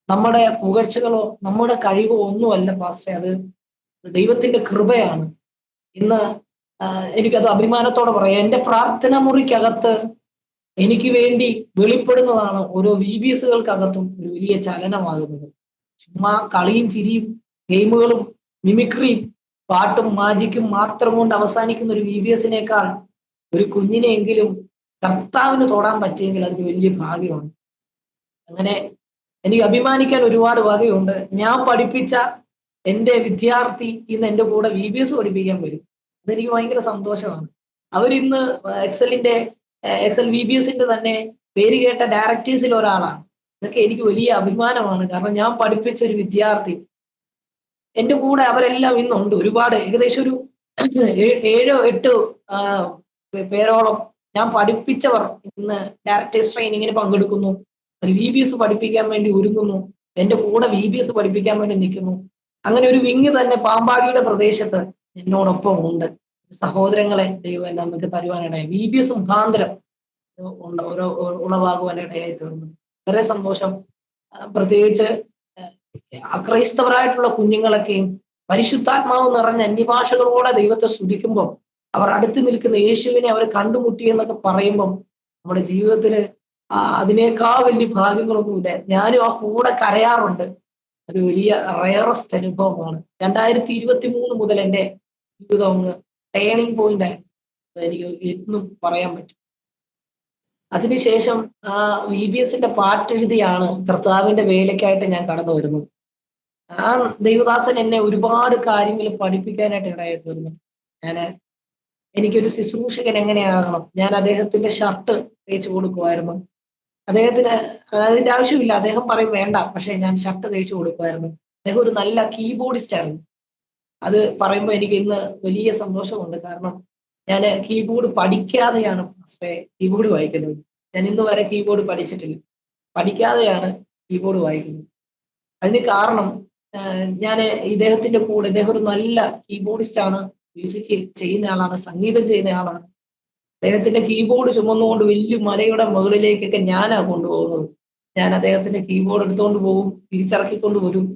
നമ്മുടെ പുകഴ്ചകളോ നമ്മുടെ കഴിവോ ഒന്നുമല്ല പാസ്റ്ററെ, അത് ദൈവത്തിന്റെ കൃപയാണ്. ഇന്ന് എനിക്കത് അഭിമാനത്തോടെ പറയാം. എൻ്റെ പ്രാർത്ഥന മുറിക്കകത്ത് എനിക്ക് വേണ്ടി വെളിപ്പെടുന്നതാണ് ഓരോ VBSകൾക്കകത്തും ഒരു വലിയ ചലനമാകുന്നത്. ചുമ്മാ കളിയും ചിരിയും ഗെയിമുകളും മിമിക്രിയും പാട്ടും മാജിക്കും മാത്രം കൊണ്ട് അവസാനിക്കുന്ന ഒരു VBSനേക്കാൾ ഒരു കുഞ്ഞിനെയെങ്കിലും കർത്താവിന് തൊടാൻ പറ്റിയെങ്കിൽ അതൊരു വലിയ ഭാഗ്യമാണ്. അങ്ങനെ എനിക്ക് അഭിമാനിക്കാൻ ഒരുപാട് വകയുണ്ട്. ഞാൻ പഠിപ്പിച്ച എന്റെ വിദ്യാർത്ഥി ഇന്ന് എന്റെ കൂടെ VBS പഠിപ്പിക്കാൻ വരും. അതെനിക്ക് ഭയങ്കര സന്തോഷമാണ്. അവരിന്ന് എക്സലിന്റെ എക്സൽ VBSന്റെ തന്നെ പേര് കേട്ട ഡയറക്ടേഴ്സിൽ ഒരാളാണ്. ഇതൊക്കെ എനിക്ക് വലിയ അഭിമാനമാണ്. കാരണം ഞാൻ പഠിപ്പിച്ച ഒരു വിദ്യാർത്ഥി എന്റെ കൂടെ അവരെല്ലാം ഇന്നുണ്ട്. ഒരുപാട് ഏകദേശം ഒരു 7 8 പേരോളം ഞാൻ പഠിപ്പിച്ചവർ ഇന്ന് ഡയറക്ടേഴ്സ് ട്രെയിനിങ്ങിന് പങ്കെടുക്കുന്നു. VBS പഠിപ്പിക്കാൻ വേണ്ടി ഒരുങ്ങുന്നു. എന്റെ കൂടെ VBS പഠിപ്പിക്കാൻ വേണ്ടി നിൽക്കുന്നു. അങ്ങനെ ഒരു വിങ് തന്നെ പാമ്പാടിയുടെ പ്രദേശത്ത് എന്നോടൊപ്പം ഉണ്ട്. സഹോദരങ്ങളെ ദൈവം നമുക്ക് തരുവാനിടയായി. VBS മുഖാന്തരം ഉണ്ട് ഓരോ ഉളവാകുവാനിടയായി തീർന്നു. വളരെ സന്തോഷം. പ്രത്യേകിച്ച് അക്രൈസ്തവരായിട്ടുള്ള കുഞ്ഞുങ്ങളൊക്കെയും പരിശുദ്ധാത്മാവ് നിറഞ്ഞ അന്യഭാഷകളോടെ ദൈവത്തെ സ്തുതിക്കുമ്പോൾ അവർ അടുത്ത് നിൽക്കുന്ന യേശുവിനെ അവർ കണ്ടുമുട്ടി എന്നൊക്കെ പറയുമ്പം നമ്മുടെ ജീവിതത്തില് അതിനേക്കാൾ വലിയ ഭാഗ്യങ്ങളൊന്നുമില്ല. ഞാനും ആ കൂടെ കരയാറുണ്ട്. ഒരു വലിയ റയറസ്റ്റ് അനുഭവമാണ്. 2023 മുതൽ എന്റെ ജീവിതം അങ്ങ് ടേണിംഗ് പോയിന്റ് ആയി എനിക്ക് എന്നും പറയാൻ പറ്റും. അതിനുശേഷം VBSന്റെ പാട്ടെഴുതിയാണ് കർത്താവിന്റെ വേലയ്ക്കായിട്ട് ഞാൻ കടന്നു വരുന്നത്. ആ ദൈവദാസൻ എന്നെ ഒരുപാട് കാര്യങ്ങൾ പഠിപ്പിക്കാനായിട്ട് ഇടയായി തീർന്നു. ഞാന് എനിക്കൊരു ശുശ്രൂഷകൻ എങ്ങനെയാകണം, ഞാൻ അദ്ദേഹത്തിന്റെ ഷർട്ട് തേച്ച് കൊടുക്കുമായിരുന്നു. അദ്ദേഹത്തിന് അതിന്റെ ആവശ്യമില്ല, അദ്ദേഹം പറയും വേണ്ട, പക്ഷെ ഞാൻ ഷർട്ട് തേച്ച് കൊടുക്കുമായിരുന്നു. അദ്ദേഹം ഒരു നല്ല കീബോർഡിസ്റ്റ് ആയിരുന്നു. അത് പറയുമ്പോൾ എനിക്ക് ഇന്ന് വലിയ സന്തോഷമുണ്ട്. കാരണം ഞാൻ കീബോർഡ് പഠിക്കാതെയാണ് കീബോർഡ് വായിക്കുന്നത്. ഞാൻ ഇന്ന് വരെ കീബോർഡ് പഠിച്ചിട്ടില്ല. പഠിക്കാതെയാണ് കീബോർഡ് വായിക്കുന്നത്. അതിന് കാരണം ഞാൻ ഇദ്ദേഹത്തിന്റെ കൂടെ, ഇദ്ദേഹം ഒരു നല്ല കീബോർഡിസ്റ്റ് ആണ്, മ്യൂസിക് ചെയ്യുന്ന ആളാണ്, സംഗീതം ചെയ്യുന്ന ആളാണ്. അദ്ദേഹത്തിന്റെ കീബോർഡ് ചുമന്നുകൊണ്ട് വലിയ മലയുടെ മുകളിലേക്കൊക്കെ ഞാനാ കൊണ്ടുപോകുന്നത്. ഞാൻ അദ്ദേഹത്തിന്റെ കീബോർഡ് എടുത്തുകൊണ്ട് പോകും, തിരിച്ചിറക്കിക്കൊണ്ട് വരും.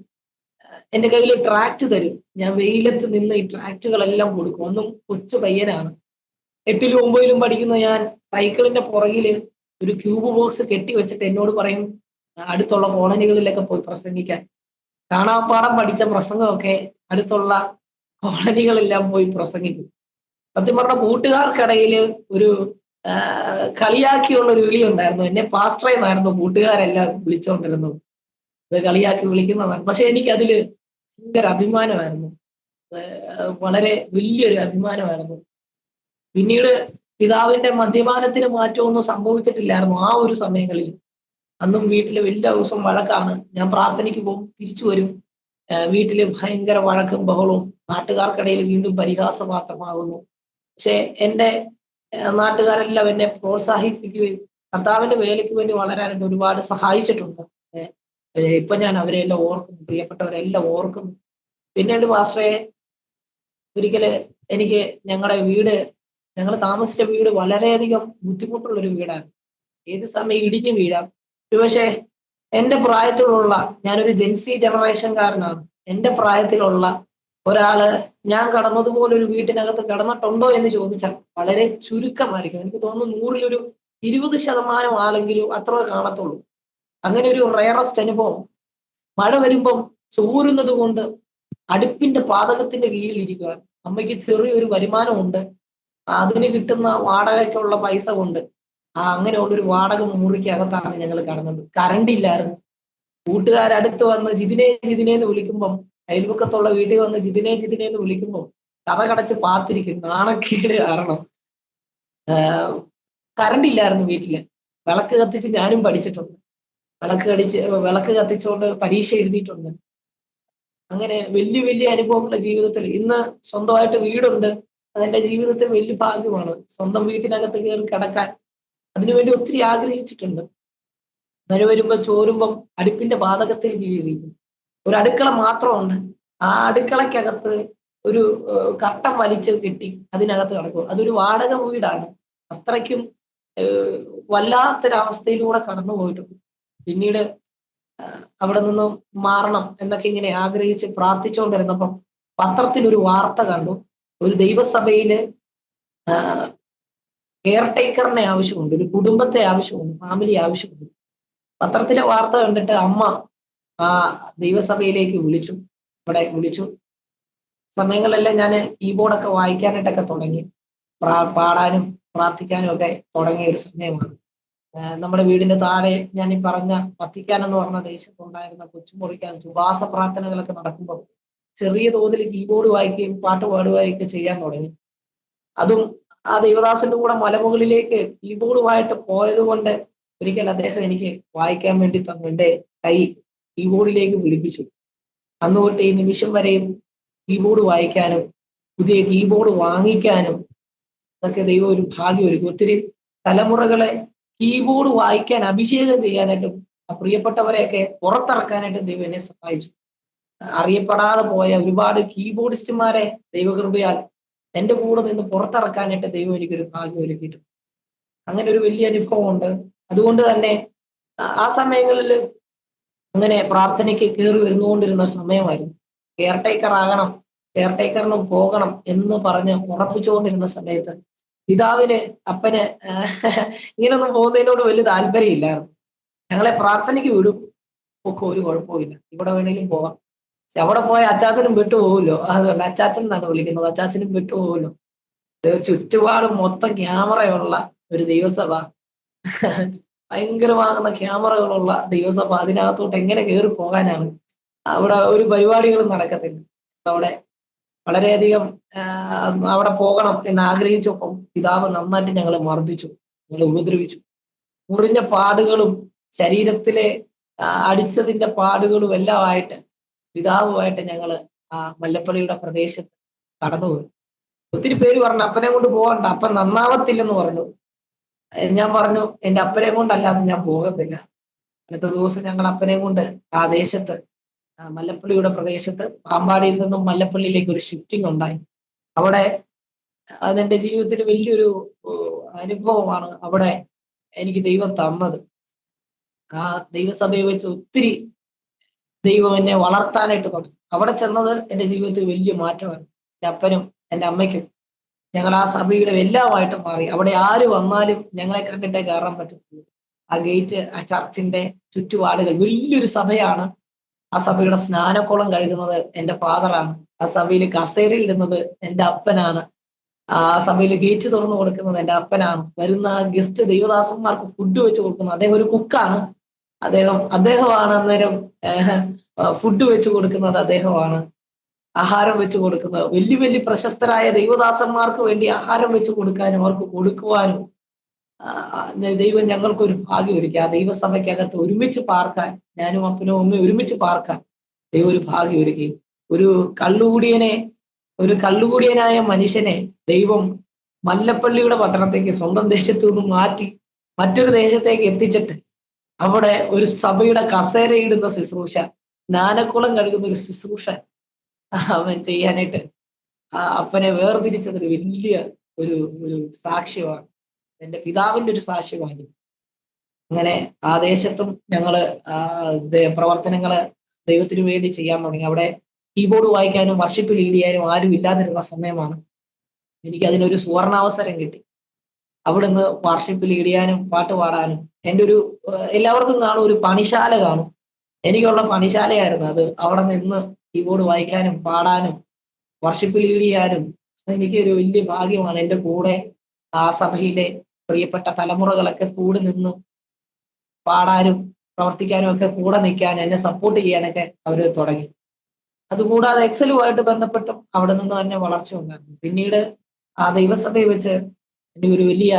എന്റെ കയ്യിൽ ട്രാക്ട് തരും. ഞാൻ വെയിലത്ത് നിന്ന് ഈ ട്രാക്റ്റുകളെല്ലാം കൊടുക്കും. ഒന്നും കൊച്ചു പയ്യനാണ്. 8ലും 9ലും പഠിക്കുന്ന ഞാൻ സൈക്കിളിന്റെ പുറകില് ഒരു ക്യൂബ് ബോക്സ് കെട്ടി വെച്ചിട്ട് എന്നോട് പറയും അടുത്തുള്ള കോളനികളിലൊക്കെ പോയി പ്രസംഗിക്കാൻ. കാണാപ്പാഠം പഠിച്ച പ്രസംഗമൊക്കെ അടുത്തുള്ള കോളനികളെല്ലാം പോയി പ്രസംഗിക്കും. സത്യം പറഞ്ഞ കൂട്ടുകാർക്കിടയിൽ ഒരു കളിയാക്കിയുള്ള ഒരു വിളി ഉണ്ടായിരുന്നു. എന്നെ പാസ്റ്ററെ എന്നായിരുന്നു കൂട്ടുകാരെല്ലാം വിളിച്ചുകൊണ്ടിരുന്നത്. അത് കളിയാക്കി വിളിക്കുന്നതാണ്. പക്ഷെ എനിക്ക് അതില് ഭയങ്കര അഭിമാനമായിരുന്നു. വളരെ വലിയൊരു അഭിമാനമായിരുന്നു. പിന്നീട് പിതാവിന്റെ മദ്യപാനത്തിന് മാറ്റമൊന്നും സംഭവിച്ചിട്ടില്ലായിരുന്നു ആ ഒരു സമയങ്ങളിൽ. അന്നും വീട്ടില് വലിയ ദിവസം വഴക്കാണ്. ഞാൻ പ്രാർത്ഥനയ്ക്ക് പോകും, തിരിച്ചു വരും. വീട്ടില് ഭയങ്കര വഴക്കും ബഹളവും, നാട്ടുകാർക്കിടയിൽ വീണ്ടും പരിഹാസപാത്രമാകുന്നു. പക്ഷെ എന്റെ നാട്ടുകാരെല്ലാം എന്നെ പ്രോത്സാഹിപ്പിക്കുകയും കർത്താവിന്റെ വേലയ്ക്ക് വേണ്ടി വളരാനായിട്ട് ഒരുപാട് സഹായിച്ചിട്ടുണ്ട്. ഇപ്പൊ ഞാൻ അവരെല്ലാം ഓർക്കുന്നു, പ്രിയപ്പെട്ടവരെല്ലാം ഓർക്കുന്നു. പിന്നീട് പാസ്റ്ററെ ഒരിക്കല് എനിക്ക് ഞങ്ങൾ താമസിച്ച വീട് വളരെയധികം ബുദ്ധിമുട്ടുള്ള ഒരു വീടാണ്. ഏത് സമയം ഇടിഞ്ഞു വീഴാം. പക്ഷേ എന്റെ പ്രായത്തിലുള്ള, ഞാനൊരു ജെൻസി ജനറേഷൻകാരനാണ്. എന്റെ പ്രായത്തിലുള്ള ഒരാള് ഞാൻ കടന്നതുപോലെ ഒരു വീട്ടിനകത്ത് കിടന്നിട്ടുണ്ടോ എന്ന് ചോദിച്ചാൽ വളരെ ചുരുക്കമായിരിക്കും. എനിക്ക് തോന്നുന്നു 100-ൽ ഒരു 20% ആളെങ്കിലും അത്ര കാണത്തുള്ളൂ. അങ്ങനെ ഒരു റയറസ്റ്റ് അനുഭവം. മഴ വരുമ്പം ചോരുന്നത് കൊണ്ട് അടുപ്പിന്റെ പാതകത്തിന്റെ കീഴിൽ ഇരിക്കുവാൻ. അമ്മയ്ക്ക് ചെറിയൊരു വരുമാനമുണ്ട്. അതിന് കിട്ടുന്ന വാടകയ്ക്കുള്ള പൈസ കൊണ്ട് അങ്ങനെയുള്ള ഒരു വാടക മുറിക്കകത്താണ് ഞങ്ങൾ കടന്നത്. കറണ്ട് ഇല്ലായിരുന്നു. കൂട്ടുകാരടുത്ത് വന്ന് ജിതിനെ ജിതിനെ എന്ന് വിളിക്കുമ്പം, അയൽപക്കത്തുള്ള വീട്ടിൽ വന്ന് ജിതിനെ ജിതിനെ എന്ന് വിളിക്കുമ്പോൾ കഥ കടച്ച് പാത്തിരിക്കും, നാണക്കേട് കാരണം. കറണ്ട് ഇല്ലായിരുന്നു വീട്ടില്. വിളക്ക് കത്തിച്ച് ഞാനും പഠിച്ചിട്ടുണ്ട്. വിളക്ക് കത്തിച്ചുകൊണ്ട് പരീക്ഷ എഴുതിയിട്ടുണ്ട്. അങ്ങനെ വലിയ വലിയ അനുഭവങ്ങളുടെ ജീവിതത്തിൽ ഇന്ന് സ്വന്തമായിട്ട് വീടുണ്ട്. അതെന്റെ ജീവിതത്തിൽ വലിയ ഭാഗ്യമാണ്. സ്വന്തം വീട്ടിനകത്ത് കയറി കിടക്കാൻ അതിനുവേണ്ടി ഒത്തിരി ആഗ്രഹിച്ചിട്ടുണ്ട്. മഴ വരുമ്പോ ചോരുമ്പം അടുപ്പിന്റെ പാതകത്തിൽ കീഴിയിരിക്കും. ഒരു അടുക്കള മാത്രമുണ്ട്. ആ അടുക്കളക്കകത്ത് ഒരു കട്ടൻ വലിച്ച് കെട്ടി അതിനകത്ത് കിടക്കും. അതൊരു വാടക വീടാണ്. അത്രയ്ക്കും വല്ലാത്തൊരവസ്ഥയിലൂടെ കടന്നു പോയിട്ടുണ്ട്. പിന്നീട് അവിടെ നിന്നും മാറണം എന്നൊക്കെ ഇങ്ങനെ ആഗ്രഹിച്ച് പ്രാർത്ഥിച്ചുകൊണ്ടിരുന്നപ്പം പത്രത്തിൽ ഒരു വാർത്ത കണ്ടു. ഒരു ദൈവസഭയില് കെയർ ടേക്കറിനെ ആവശ്യമുണ്ട്, ഒരു കുടുംബത്തെ ആവശ്യമുണ്ട്, ഫാമിലി ആവശ്യമുണ്ട്. പത്രത്തിലെ വാർത്ത കണ്ടിട്ട് അമ്മ ആ ദൈവസഭയിലേക്ക് ഇവിടെ വിളിച്ചു. സമയങ്ങളെല്ലാം ഞാൻ കീബോർഡൊക്കെ വായിക്കാനായിട്ടൊക്കെ തുടങ്ങി. പാടാനും പ്രാർത്ഥിക്കാനും ഒക്കെ തുടങ്ങിയ ഒരു സമയമാണ്. നമ്മുടെ വീടിന്റെ താഴെ ഞാൻ ഈ പറഞ്ഞ വത്തിക്കാൻ എന്ന് പറഞ്ഞ ദേശത്തുണ്ടായിരുന്ന കൊച്ചുമുറിക്കകത്ത് ഉപവാസ പ്രാർത്ഥനകളൊക്കെ നടക്കുമ്പോൾ ചെറിയ തോതിൽ കീബോർഡ് വായിക്കുകയും പാട്ട് പാടുകയും ഒക്കെ ചെയ്യാൻ തുടങ്ങി. അതും ആ ദൈവദാസന്റെ കൂടെ മലമുകളിലേക്ക് കീബോർഡുമായിട്ട് പോയത് കൊണ്ട് ഒരിക്കൽ അദ്ദേഹം എനിക്ക് വായിക്കാൻ വേണ്ടി തന്നു. എന്റെ കൈ കീബോർഡിലേക്ക് പിടിപ്പിച്ചു. അന്ന് തൊട്ട് ഈ നിമിഷം വരെയും കീബോർഡ് വായിക്കാനും പുതിയ കീബോർഡ് വാങ്ങിക്കാനും അതൊക്കെ ദൈവം ഒരു ഭാഗ്യം ഒരുക്കും. ഒത്തിരി തലമുറകളെ കീബോർഡ് വായിക്കാൻ അഭിഷേകം ചെയ്യാനായിട്ടും പ്രിയപ്പെട്ടവരെയൊക്കെ പുറത്തിറക്കാനായിട്ടും ദൈവം എന്നെ സഹായിച്ചു. അറിയപ്പെടാതെ പോയ ഒരുപാട് കീബോർഡിസ്റ്റുമാരെ ദൈവകൃപയാൽ എന്റെ കൂടെ നിന്ന് പുറത്തിറക്കാനായിട്ട് ദൈവം എനിക്കൊരു ഭാഗ്യം ഒരുക്കിയിട്ടുണ്ട്. അങ്ങനെ ഒരു വലിയ അനുഭവമുണ്ട്. അതുകൊണ്ട് തന്നെ ആ സമയങ്ങളിൽ അങ്ങനെ പ്രാർത്ഥനയ്ക്ക് കയറി വരുന്നുകൊണ്ടിരുന്ന ഒരു സമയമായിരുന്നു. കെയർ ടേക്കർ ആകണം, കെയർ ടേക്കറിന് പോകണം എന്ന് പറഞ്ഞ് ഉറപ്പിച്ചുകൊണ്ടിരുന്ന സമയത്ത് പിതാവിന് അപ്പന് ഇങ്ങനൊന്നും പോകുന്നതിനോട് വലിയ താല്പര്യമില്ലായിരുന്നു. ഞങ്ങളെ പ്രാർത്ഥനയ്ക്ക് വിടും, ഒക്കെ ഒരു കുഴപ്പമില്ല, ഇവിടെ വേണമെങ്കിലും പോവാം. പക്ഷെ അവിടെ പോയ അച്ചാച്ചനും വിട്ടു പോകുമല്ലോ, അതുകൊണ്ട് അച്ചാച്ചൻ എന്നാണ് വിളിക്കുന്നത്, അച്ചാച്ചനും വിട്ടു പോകുമല്ലോ. ചുറ്റുപാടും മൊത്തം ക്യാമറയുള്ള ഒരു ദൈവസഭ, ഭയങ്കരമാകുന്ന ക്യാമറകളുള്ള ദൈവസഭ, അതിനകത്തോട്ട് എങ്ങനെ കയറി പോകാനാണ്? അവിടെ ഒരു പരിപാടികളും നടക്കത്തില്ല. അവിടെ വളരെയധികം അവിടെ പോകണം എന്ന് ആഗ്രഹിച്ചപ്പം പിതാവ് നന്നായിട്ട് ഞങ്ങളെ മർദ്ദിച്ചു, ഞങ്ങളെ ഉപദ്രവിച്ചു. മുറിഞ്ഞ പാടുകളും ശരീരത്തിലെ അടിച്ചതിന്റെ പാടുകളും എല്ലാം ആയിട്ട് പിതാവുമായിട്ട് ഞങ്ങള് ആ മല്ലപ്പള്ളിയുടെ പ്രദേശത്ത് കടന്നുപോയി. ഒത്തിരി പേര് പറഞ്ഞു അപ്പനെ കൊണ്ട് പോകണ്ട, അപ്പൻ നന്നാവത്തില്ലെന്ന് പറഞ്ഞു. ഞാൻ പറഞ്ഞു എന്റെ അപ്പനെ കൊണ്ടല്ലാതെ ഞാൻ പോകത്തില്ല. അടുത്ത ദിവസം ഞങ്ങൾ അപ്പനെ കൊണ്ട് ആ ദേശത്ത് മല്ലപ്പള്ളിയുടെ പ്രദേശത്ത് പാമ്പാടിയിൽ നിന്നും മല്ലപ്പള്ളിയിലേക്ക് ഒരു ഷിഫ്റ്റിംഗ് ഉണ്ടായി. അവിടെ അതെന്റെ ജീവിതത്തിൽ വലിയൊരു അനുഭവമാണ് അവിടെ എനിക്ക് ദൈവം തന്നത്. ആ ദൈവസഭയെ വെച്ച് ഒത്തിരി ദൈവം എന്നെ വളർത്താനായിട്ട് തുടങ്ങി. അവിടെ ചെന്നത് എന്റെ ജീവിതത്തിൽ വലിയ മാറ്റമാണ്. എന്റെ അപ്പനും എന്റെ അമ്മയ്ക്കും ഞങ്ങൾ ആ സഭയുടെ എല്ലാമായിട്ട് മാറി. അവിടെ ആര് വന്നാലും ഞങ്ങളെ കണ്ടിട്ടേ കയറാൻ പറ്റത്തുള്ളൂ. ആ ഗേറ്റ്, ആ ചർച്ചിന്റെ ചുറ്റുപാടുകൾ, വലിയൊരു സഭയാണ്. ആ സഭയുടെ സ്നാനക്കുളം കഴുകുന്നത് എന്റെ ഫാദറാണ്. ആ സഭയിൽ കസേര ഇടുന്നത് എന്റെ അപ്പനാണ്. ആ സഭയിൽ ഗേറ്റ് തുറന്നു കൊടുക്കുന്നത് എന്റെ അപ്പനാണ്. വരുന്ന ഗസ്റ്റ് ദൈവദാസന്മാർക്ക് ഫുഡ് വെച്ച് കൊടുക്കുന്നത് അദ്ദേഹം ഒരു കുക്കാണ്. അദ്ദേഹമാണ് അന്നേരം ഫുഡ് വെച്ച് കൊടുക്കുന്നത് അദ്ദേഹമാണ്. ആഹാരം വെച്ച് കൊടുക്കുന്നത് വലിയ വലിയ പ്രശസ്തരായ ദൈവദാസന്മാർക്ക് വേണ്ടി ആഹാരം വെച്ച് കൊടുക്കാനും അവർക്ക് കൊടുക്കുവാനും ദൈവം ഞങ്ങൾക്കൊരു ഭാഗ്യം ഒരുക്കി. ആ ദൈവസഭയ്ക്കകത്ത് ഒരുമിച്ച് പാർക്കാൻ, ഞാനും അപ്പനും അമ്മയും ഒരുമിച്ച് പാർക്കാൻ ദൈവം ഒരു ഭാഗ്യം ഒരുക്കി. ഒരു കള്ളുകൂടിയനായ മനുഷ്യനെ ദൈവം മല്ലപ്പള്ളിയുടെ പട്ടണത്തേക്ക് സ്വന്തം ദേശത്തു നിന്നും മാറ്റി മറ്റൊരു ദേശത്തേക്ക് എത്തിച്ചിട്ട് അവിടെ ഒരു സഭയുടെ കസേരയിടുന്ന ശുശ്രൂഷ, ജ്ഞാനക്കുളം കഴുകുന്ന ഒരു ശുശ്രൂഷ അവൻ ചെയ്യാനായിട്ട് അപ്പനെ വേർതിരിച്ചതൊരു വലിയ ഒരു ഒരു സാക്ഷ്യമാണ്. എന്റെ പിതാവിന്റെ ഒരു സാക്ഷ്യമാണ്. അങ്ങനെ ആ ദേശത്തും ഞങ്ങള് പ്രവർത്തനങ്ങള് ദൈവത്തിന് വേണ്ടി ചെയ്യാൻ തുടങ്ങി. അവിടെ കീബോർഡ് വായിക്കാനും വർഷിപ്പ് ലീഡ് ചെയ്യാനും ആരും ഇല്ലാതിരുന്ന സമയമാണ്. എനിക്ക് അതിനൊരു സുവർണാവസരം കിട്ടി. അവിടുന്ന് വർഷിപ്പ് ലീഡ് ചെയ്യാനും പാട്ട് പാടാനും. എൻ്റെ ഒരു എല്ലാവർക്കും കാണും, ഒരു പണിശാല കാണും. എനിക്കുള്ള പണിശാലയായിരുന്നു അത്. അവിടെ നിന്ന് കീബോർഡ് വായിക്കാനും പാടാനും വർഷിപ്പ് ലീഡ് ചെയ്യാനും എനിക്ക് ഒരു വലിയ ഭാഗ്യമാണ്. എൻ്റെ കൂടെ ആ സഭയിലെ പ്രിയപ്പെട്ട തലമുറകളൊക്കെ കൂടെ നിന്ന് പാടാനും പ്രവർത്തിക്കാനും ഒക്കെ കൂടെ നിൽക്കാൻ, എന്നെ സപ്പോർട്ട് ചെയ്യാനൊക്കെ അവര് തുടങ്ങി. അതുകൂടാതെ എക്സലുമായിട്ട് ബന്ധപ്പെട്ടും അവിടെ നിന്ന് തന്നെ വളർച്ച ഉണ്ടായിരുന്നു. പിന്നീട് ആ ദൈവസഭയെ വെച്ച് എനിക്ക് ഒരു വലിയ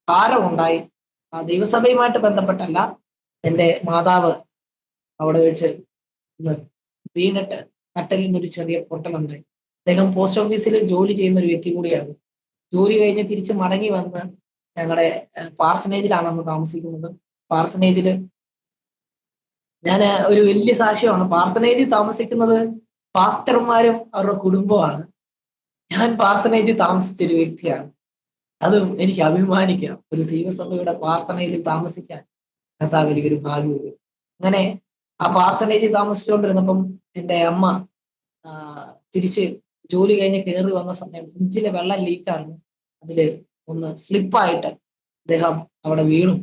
ഭാരമുണ്ടായി. ആ ദൈവസഭയുമായിട്ട് ബന്ധപ്പെട്ടല്ല, എൻ്റെ മാതാവ് അവിടെ വെച്ച് വീണിട്ട് നട്ടലിന് ഒരു ചെറിയ പൊട്ടലുണ്ടായി. അദ്ദേഹം പോസ്റ്റ് ഓഫീസിൽ ജോലി ചെയ്യുന്ന ഒരു വ്യക്തി കൂടിയാണ്. ജോലി കഴിഞ്ഞ് തിരിച്ച് മടങ്ങി വന്ന് ഞങ്ങളുടെ പാർസനേജിലാണ് അന്ന് താമസിക്കുന്നത്. പാർസനേജില് ഞാൻ ഒരു വലിയ സാക്ഷ്യമാണ്. പാർസനേജിൽ താമസിക്കുന്നത് പാസ്റ്റർമാരും അവരുടെ കുടുംബമാണ്. ഞാൻ പാർസനേജിൽ താമസിച്ചൊരു വ്യക്തിയാണ്. അതും എനിക്ക് അഭിമാനിക്കാം. ഒരു ദൈവസഭയുടെ പാർസനേജിൽ താമസിക്കാൻ കർത്താവ് എനിക്കൊരു ഭാഗ്യമുള്ളൂ. അങ്ങനെ ആ പാർസനേജിൽ താമസിച്ചുകൊണ്ടിരുന്നപ്പം എൻ്റെ അമ്മ തിരിച്ച് ജോലി കഴിഞ്ഞ് കയറി വന്ന സമയം ഫ്രിഡ്ജിലെ വെള്ളം ലീക്കാണ്. അതില് ഒന്ന് സ്ലിപ്പായിട്ട് അദ്ദേഹം അവിടെ വീണു.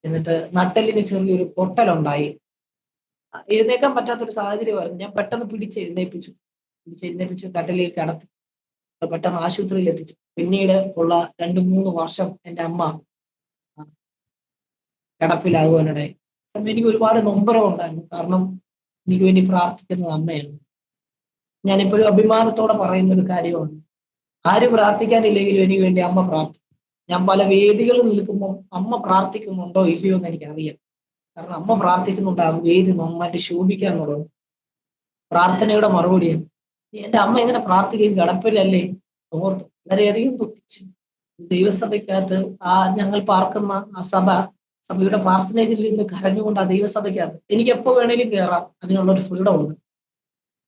എന്നിട്ട് നട്ടെല്ലിന് ചെറിയൊരു പൊട്ടലുണ്ടായി. എഴുന്നേക്കാൻ പറ്റാത്തൊരു സാഹചര്യമായിരുന്നു. ഞാൻ പെട്ടെന്ന് പിടിച്ചെഴുന്നേപ്പിച്ചു കട്ടിലിൽ കടത്തി പെട്ടെന്ന് ആശുപത്രിയിൽ എത്തിച്ചു. പിന്നീട് ഉള്ള 2-3 വർഷം എൻ്റെ അമ്മ കിടപ്പിലാകുവാനിടയായി. സമയം എനിക്ക് ഒരുപാട് നൊമ്പരം ഉണ്ടായിരുന്നു. കാരണം എനിക്ക് വേണ്ടി പ്രാർത്ഥിക്കുന്നത് അമ്മയാണ്. ഞാനിപ്പോഴും അഭിമാനത്തോടെ പറയുന്ന ഒരു കാര്യമാണ്. ആര് പ്രാർത്ഥിക്കാനില്ലെങ്കിലും എനിക്ക് വേണ്ടി അമ്മ പ്രാർത്ഥിക്കും. ഞാൻ പല വേദികളിൽ നിൽക്കുമ്പോൾ അമ്മ പ്രാർത്ഥിക്കുന്നുണ്ടോ ഇല്ലയോ എന്ന് എനിക്കറിയാം. കാരണം അമ്മ പ്രാർത്ഥിക്കുന്നുണ്ട് ആ വേദി നന്നായിട്ട് ശോഭിക്കാൻ തുടങ്ങും. പ്രാർത്ഥനയുടെ മറുപടിയാണ്. എന്റെ അമ്മ എങ്ങനെ പ്രാർത്ഥിക്കുകയും കിടപ്പിലല്ലേ ഓർത്തു വളരെയധികം ദുഃഖിച്ചു. ദൈവസഭയ്ക്കകത്ത് ഞങ്ങൾ പാർക്കുന്ന ആ സഭയുടെ പാർസനേജിൽ നിന്ന് കരഞ്ഞുകൊണ്ട് ആ ദൈവസഭയ്ക്കകത്ത് എനിക്ക് എപ്പോ വേണേലും കയറാം, അതിനുള്ള ഒരു ഫ്രീഡം ഉണ്ട്.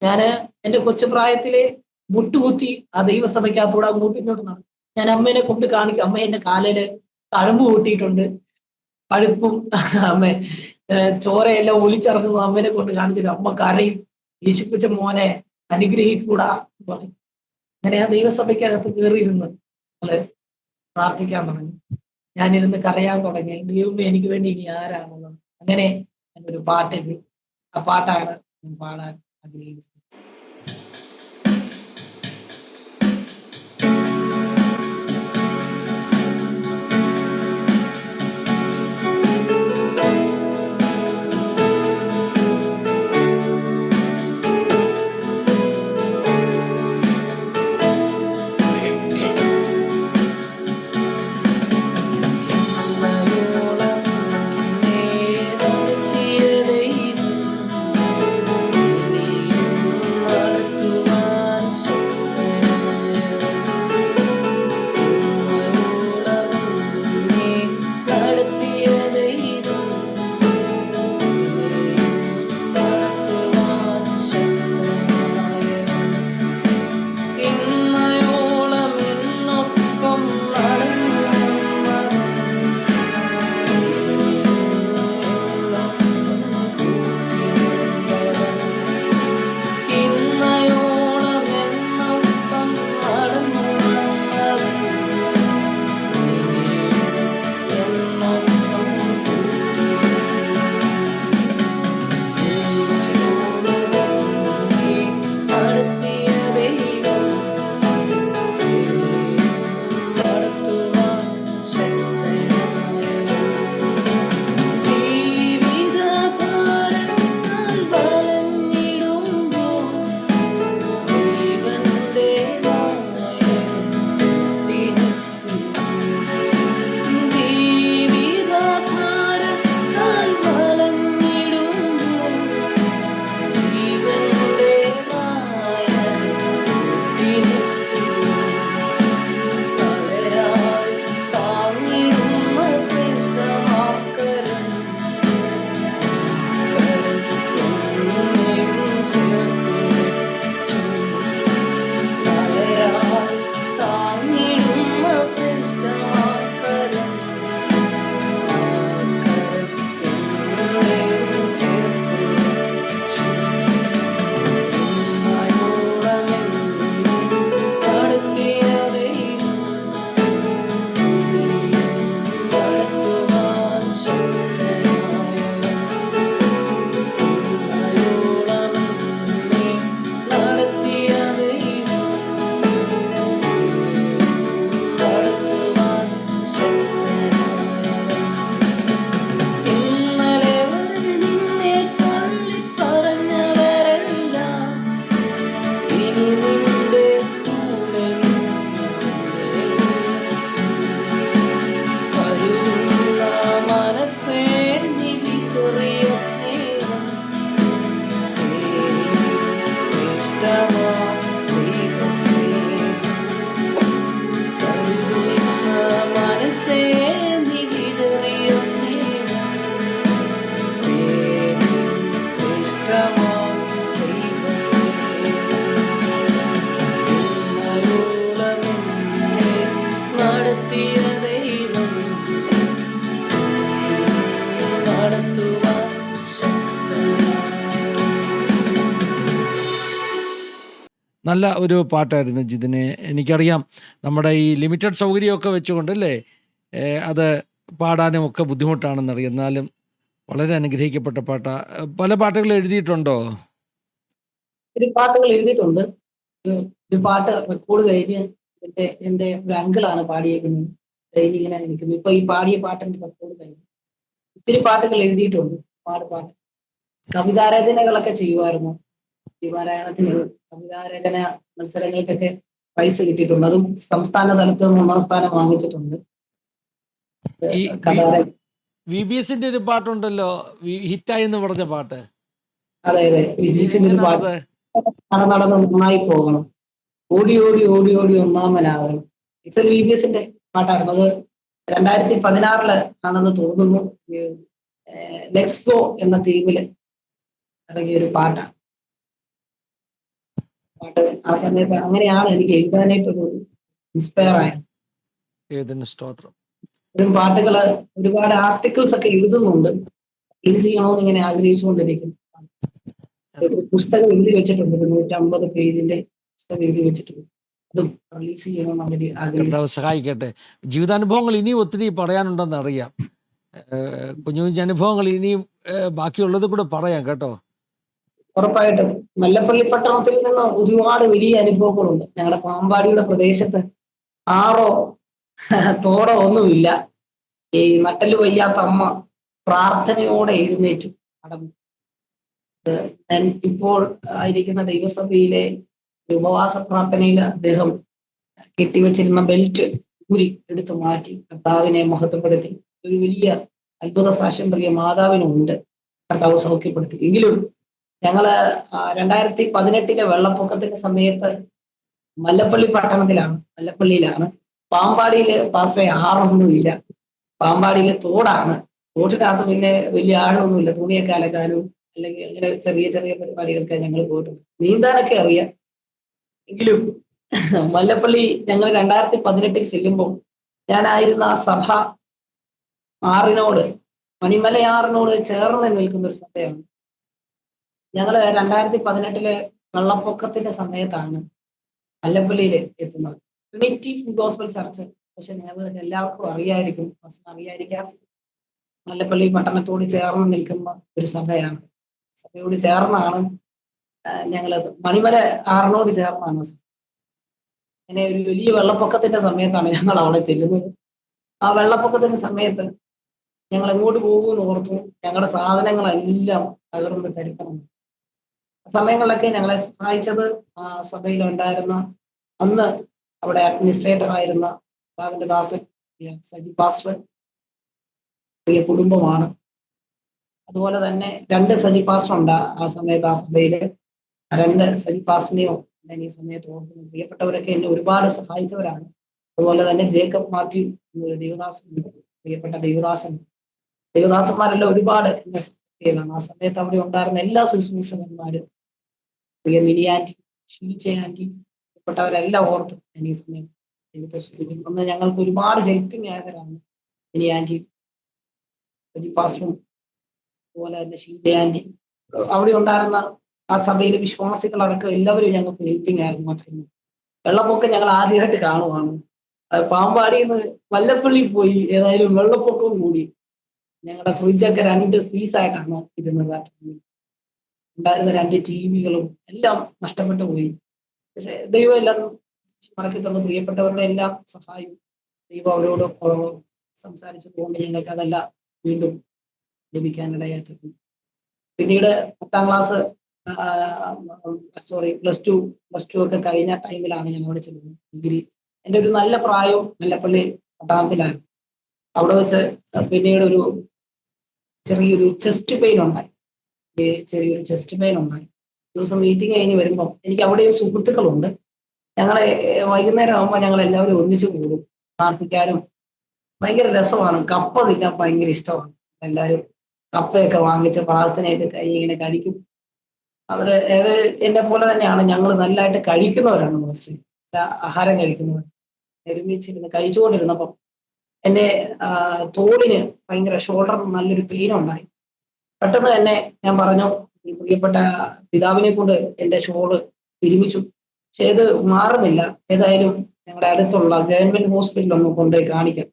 ഞാന് എന്റെ കൊച്ചുപ്രായത്തിലെ മുട്ടുകുത്തി ആ ദൈവസഭയ്ക്കകത്തൂടെ അങ്ങോട്ടും ഇങ്ങോട്ടും നടന്നു. ഞാൻ അമ്മേനെ കൊണ്ട് കാണിക്കും. അമ്മ എന്റെ കാലില് തഴമ്പ് കൂട്ടിയിട്ടുണ്ട്, പഴുപ്പും അമ്മ ചോരയെല്ലാം ഒലിച്ചിറങ്ങുന്നു. അമ്മേനെ കൊണ്ട് കാണിച്ചിട്ട് അമ്മ കരയും, യേശുപ്പിച്ച മോനെ അനുഗ്രഹിക്കൂടാ എന്ന് പറയും. അങ്ങനെ ആ ദൈവസഭയ്ക്കകത്ത് കയറിയിരുന്ന് നമ്മള് പ്രാർത്ഥിക്കാൻ തുടങ്ങി. ഞാനിരുന്ന് കരയാൻ തുടങ്ങി. ദൈവമേ എനിക്ക് വേണ്ടി ഇനി ആരാണെന്ന്. അങ്ങനെ ഒരു പാട്ട്, ആ പാട്ടാണ് ഞാൻ പാടാൻ ആഗ്രഹിച്ചത്. നല്ല ഒരു പാട്ടായിരുന്നു ജിതിനെ. എനിക്കറിയാം നമ്മുടെ ഈ ലിമിറ്റഡ് സൗകര്യമൊക്കെ വെച്ചുകൊണ്ടല്ലേ അത് പാടാനും ഒക്കെ ബുദ്ധിമുട്ടാണെന്നറിയാം. എന്നാലും വളരെ അനുഗ്രഹിക്കപ്പെട്ട പാട്ടാ. പല പാട്ടുകൾ എഴുതിയിട്ടുണ്ടോ? ഒരു പാട്ടുകൾ എഴുതിയിട്ടുണ്ട്. ഒരു പാട്ട് റെക്കോർഡ് കഴിഞ്ഞ് എന്റെ ഒരു അങ്കിളാണ് പാടിയേക്കുന്നത്. കഴിഞ്ഞ് ഇങ്ങനെ നിൽക്കുന്നു. ഇപ്പൊ ഈ പാടിയ പാട്ടിന്റെ റെക്കോർഡ് കഴിഞ്ഞു. ഒത്തിരി പാട്ടുകൾ എഴുതിയിട്ടുണ്ട്. ഒരുപാട് പാട്ട്. കവിതാരചനകളൊക്കെ ചെയ്യുമായിരുന്നു. ദീപാരായണത്തിന് കവിതാരചന മത്സരങ്ങൾക്കൊക്കെ പ്രൈസ് കിട്ടിയിട്ടുണ്ട്. അതും സംസ്ഥാന തലത്ത് നിന്ന് 1ാം സ്ഥാനം വാങ്ങിച്ചിട്ടുണ്ട്. ഈ കഥ VBSന്റെ ഒരു പാട്ടുണ്ടല്ലോ, ഹിറ്റായി എന്ന് പറഞ്ഞ പാട്ട്. അതെ അതെ വിജീഷിന്റെ ഒരു പാട്ട്. എങ്ങനെയാണത്? നടന്ന് നന്നായി പോകണം, ഓടി ഓടി ഓടി ഓടി ഒന്നാമനാകണം. ഇറ്റ്സ് VBSന്റെ പാട്ടായിരുന്നു. അത് 2016 ആണെന്ന് തോന്നുന്നു. ലെറ്റ്സ് ഗോ എന്ന തീമില് ഇറങ്ങിയ ഒരു പാട്ടാണ്. പാട്ട് ആ സമയത്ത് അങ്ങനെയാണ് എനിക്ക് എഴുതാനായിട്ടൊരു ഇൻസ്പയർ ആയത്. ഏതിന് സ്തോത്രം. പാട്ടുകള് ഒരുപാട് ആർട്ടിക്കിൾസ് ഒക്കെ എഴുതുന്നുണ്ട്. റിലീസ് ചെയ്യണമെന്ന് ഇങ്ങനെ ആഗ്രഹിച്ചുകൊണ്ടിരിക്കുന്നു. ഒരു പുസ്തകം എഴുതി വെച്ചിട്ടുണ്ട്, ഒരു 150 പേജിന്റെ പുസ്തകം എഴുതി വെച്ചിട്ടുണ്ട്. അതും റിലീസ് ചെയ്യണമെന്ന് അങ്ങനെ ആഗ്രഹിച്ചു. കർത്താവ് സഹായിക്കട്ടെ. ജീവിതാനുഭവങ്ങൾ ഇനിയും ഒത്തിരി പറയാനുണ്ടെന്ന് അറിയാം. കുഞ്ഞു കുഞ്ഞു അനുഭവങ്ങൾ ഇനിയും ബാക്കിയുള്ളത് കൂടെ പറയാം കേട്ടോ. ഉറപ്പായിട്ടും മല്ലപ്പള്ളി പട്ടണത്തിൽ നിന്ന് ഒരുപാട് വലിയ അനുഭവങ്ങളുണ്ട്. ഞങ്ങളുടെ പാമ്പാടിയുടെ പ്രദേശത്ത് ആറോ തോടോ ഒന്നുമില്ല. ഈ നട്ടല് വയ്യാത്ത അമ്മ പ്രാർത്ഥനയോടെ എഴുന്നേറ്റു നടന്നു. ഞാൻ ഇപ്പോൾ ആയിരിക്കുന്ന ദൈവസഭയിലെ ഉപവാസ പ്രാർത്ഥനയിൽ അദ്ദേഹം കെട്ടിവെച്ചിരുന്ന ബെൽറ്റ് ഊരി എടുത്തു മാറ്റി കർത്താവിനെ മഹത്വപ്പെടുത്തി. ഒരു വലിയ അത്ഭുത സാക്ഷ്യം പ്രിയ മാതാവിനുണ്ട്. കർത്താവ് സൗഖ്യപ്പെടുത്തി. എങ്കിലും ഞങ്ങള് 2018 വെള്ളപ്പൊക്കത്തിന്റെ സമയത്ത് മല്ലപ്പള്ളി മല്ലപ്പള്ളിയിലാണ്. പാമ്പാടിയില് പാസ്റ്ററെ ആറൊന്നുമില്ല. പാമ്പാടിയിലെ തോടാണ്. തോട്ടിനകത്ത് പിന്നെ വലിയ ആഴമൊന്നുമില്ല. തുണിയൊക്കെ അലക്കാനും അല്ലെങ്കിൽ അങ്ങനെ ചെറിയ ചെറിയ പരിപാടികൾക്ക് ഞങ്ങൾ പോയിട്ടുണ്ട്. നീന്താനൊക്കെ അറിയാം. എങ്കിലും മല്ലപ്പള്ളി ഞങ്ങൾ 2018 ചെല്ലുമ്പോൾ ഞാനായിരുന്ന ആ സഭ ആറിനോട്, മണിമലയാറിനോട് ചേർന്ന് നിൽക്കുന്ന ഒരു സഭയാണ്. ഞങ്ങള് 2018 വെള്ളപ്പൊക്കത്തിന്റെ സമയത്താണ് മല്ലപ്പള്ളിയിൽ എത്തുന്നത്. ട്രിനിറ്റി ഗോസ്ബൽ ചർച്ച്, പക്ഷെ നിങ്ങൾക്ക് എല്ലാവർക്കും അറിയാതിരിക്കാം, മല്ലപ്പള്ളി പട്ടണത്തോട് ചേർന്ന് നിൽക്കുന്ന ഒരു സഭയാണ്. സഭയോട് ചേർന്നാണ് ഞങ്ങള് മണിമല ആറിനോട് ചേർന്നാണ്. അങ്ങനെ ഒരു വലിയ വെള്ളപ്പൊക്കത്തിന്റെ സമയത്താണ് ഞങ്ങൾ അവിടെ ചെല്ലുന്നത്. ആ വെള്ളപ്പൊക്കത്തിന്റെ സമയത്ത് ഞങ്ങൾ എങ്ങോട്ട് പോകുമെന്ന് ഓർത്തു. ഞങ്ങളുടെ സാധനങ്ങളെല്ലാം തകർന്ന് തരിക്കണം. സമയങ്ങളിലൊക്കെ ഞങ്ങളെ സഹായിച്ചത് ആ സഭയിലുണ്ടായിരുന്ന അന്ന് അവിടെ അഡ്മിനിസ്ട്രേറ്റർ ആയിരുന്ന ബാബിന്റെ ദാസൻ സജി പാസ്റ്റർ, പ്രിയ കുടുംബമാണ്. അതുപോലെ തന്നെ 2 സജി പാസ്റ്റർ ഉണ്ട് ആ സമയത്ത്. ആ സഭയില് 2 സജി പാസ്റ്ററിനെയോ ഞാൻ ഈ സമയത്ത് ഓർക്കുന്നു. പ്രിയപ്പെട്ടവരൊക്കെ എന്നെ ഒരുപാട് സഹായിച്ചവരാണ്. അതുപോലെ തന്നെ ജേക്കബ് മാത്യു എന്നൊരു ദേവദാസൻ, പ്രിയപ്പെട്ട ദേവദാസന്മാരെല്ലാം ഒരുപാട് എന്നെ സഹായിച്ചതാണ്. ആ സമയത്ത് അവിടെ ഉണ്ടായിരുന്ന എല്ലാ ശുശ്രൂഷകന്മാരും, പ്രിയ മിനിയാൻറ്റി, ഷീജ ആൻറ്റി, പ്രിയപ്പെട്ടവരെല്ലാം ഓർത്ത് ഞാൻ ഈ സമയം ദൈവത്തെ സ്തുതിക്കുന്നു. അന്ന് ഞങ്ങൾക്ക് ഒരുപാട് ഹെൽപ്പിംഗ് ആയവരാണ് മിനിയാൻറ്റി, സജി പാസ്റ്ററും അതുപോലെ തന്നെ ഷീജ ആൻറ്റി. അവിടെ ഉണ്ടായിരുന്ന ആ സഭയിലെ വിശ്വാസികളടക്കം എല്ലാവരും ഞങ്ങൾക്ക് ഹെൽപ്പിംഗ് ആയിരുന്നു. മാത്രമേ വെള്ളപ്പൊക്കം ഞങ്ങൾ ആദ്യമായിട്ട് കാണുവാണ്. പാമ്പാടിയിൽ നിന്ന് വല്ലപ്പള്ളി പോയി, ഏതായാലും വെള്ളപ്പൊക്കവും കൂടി. ഞങ്ങളുടെ ഫ്രിഡ്ജൊക്കെ 2 പീസായിട്ടാണ് ഇരുന്നത്. ഉണ്ടായിരുന്ന 2 ടിവികളും എല്ലാം നഷ്ടപ്പെട്ടു പോയി. പക്ഷെ ദൈവം എല്ലാം മടക്കി തന്നു. പ്രിയപ്പെട്ടവരുടെ എല്ലാം സഹായം ദൈവം അവരോട് സംസാരിച്ചതുകൊണ്ട് ഞങ്ങൾക്ക് അതെല്ലാം വീണ്ടും ലഭിക്കാനിടയായി. പിന്നീട് 10ാം ക്ലാസ് പ്ലസ് ടു ഒക്കെ കഴിഞ്ഞ ടൈമിലാണ് ഞാൻ അവിടെ ചെല്ലുന്നത്. ഡിഗ്രി എൻ്റെ ഒരു നല്ല പ്രായവും മല്ലപ്പള്ളി പട്ടണത്തിലായിരുന്നു. അവിടെ വെച്ച് പിന്നീട് ഒരു ചെറിയൊരു ചെസ്റ്റ് പെയിൻ ഉണ്ടായി. ദിവസം മീറ്റിംഗ് കഴിഞ്ഞ് വരുമ്പോൾ എനിക്ക് അവിടെയും സുഹൃത്തുക്കളുണ്ട്. ഞങ്ങളെ വൈകുന്നേരം ആകുമ്പോൾ ഞങ്ങൾ എല്ലാവരും ഒന്നിച്ചു കൂടും പ്രാർത്ഥിക്കാനും. ഭയങ്കര രസമാണ്. കപ്പ തിന്നാൻ ഭയങ്കര ഇഷ്ടമാണ്. എല്ലാവരും കപ്പയൊക്കെ വാങ്ങിച്ച് പ്രാർത്ഥനയൊക്കെ കഴിഞ്ഞ് ഇങ്ങനെ കഴിക്കും. എന്നെ പോലെ തന്നെയാണ്. ഞങ്ങൾ നല്ലതായിട്ട് കഴിക്കുന്നവരാണ്. ആഹാരം കഴിക്കുന്നവർ ഒരുമിച്ചിരുന്ന് കഴിച്ചുകൊണ്ടിരുന്നപ്പം എന്റെ തോളിന് ഭയങ്കര ഷോൾഡറിന് നല്ലൊരു പെയിൻ ഉണ്ടായി. പെട്ടെന്ന് തന്നെ ഞാൻ പറഞ്ഞു, ഈ പ്രിയപ്പെട്ട പിതാവിനെ കൊണ്ട് എന്റെ ഷോള് തിരുമിച്ചു. പക്ഷെ ഇത് മാറുന്നില്ല. ഏതായാലും ഞങ്ങളുടെ അടുത്തുള്ള ഗവൺമെന്റ് ഹോസ്പിറ്റലിൽ ഒന്ന് കൊണ്ടുപോയി കാണിക്കാം.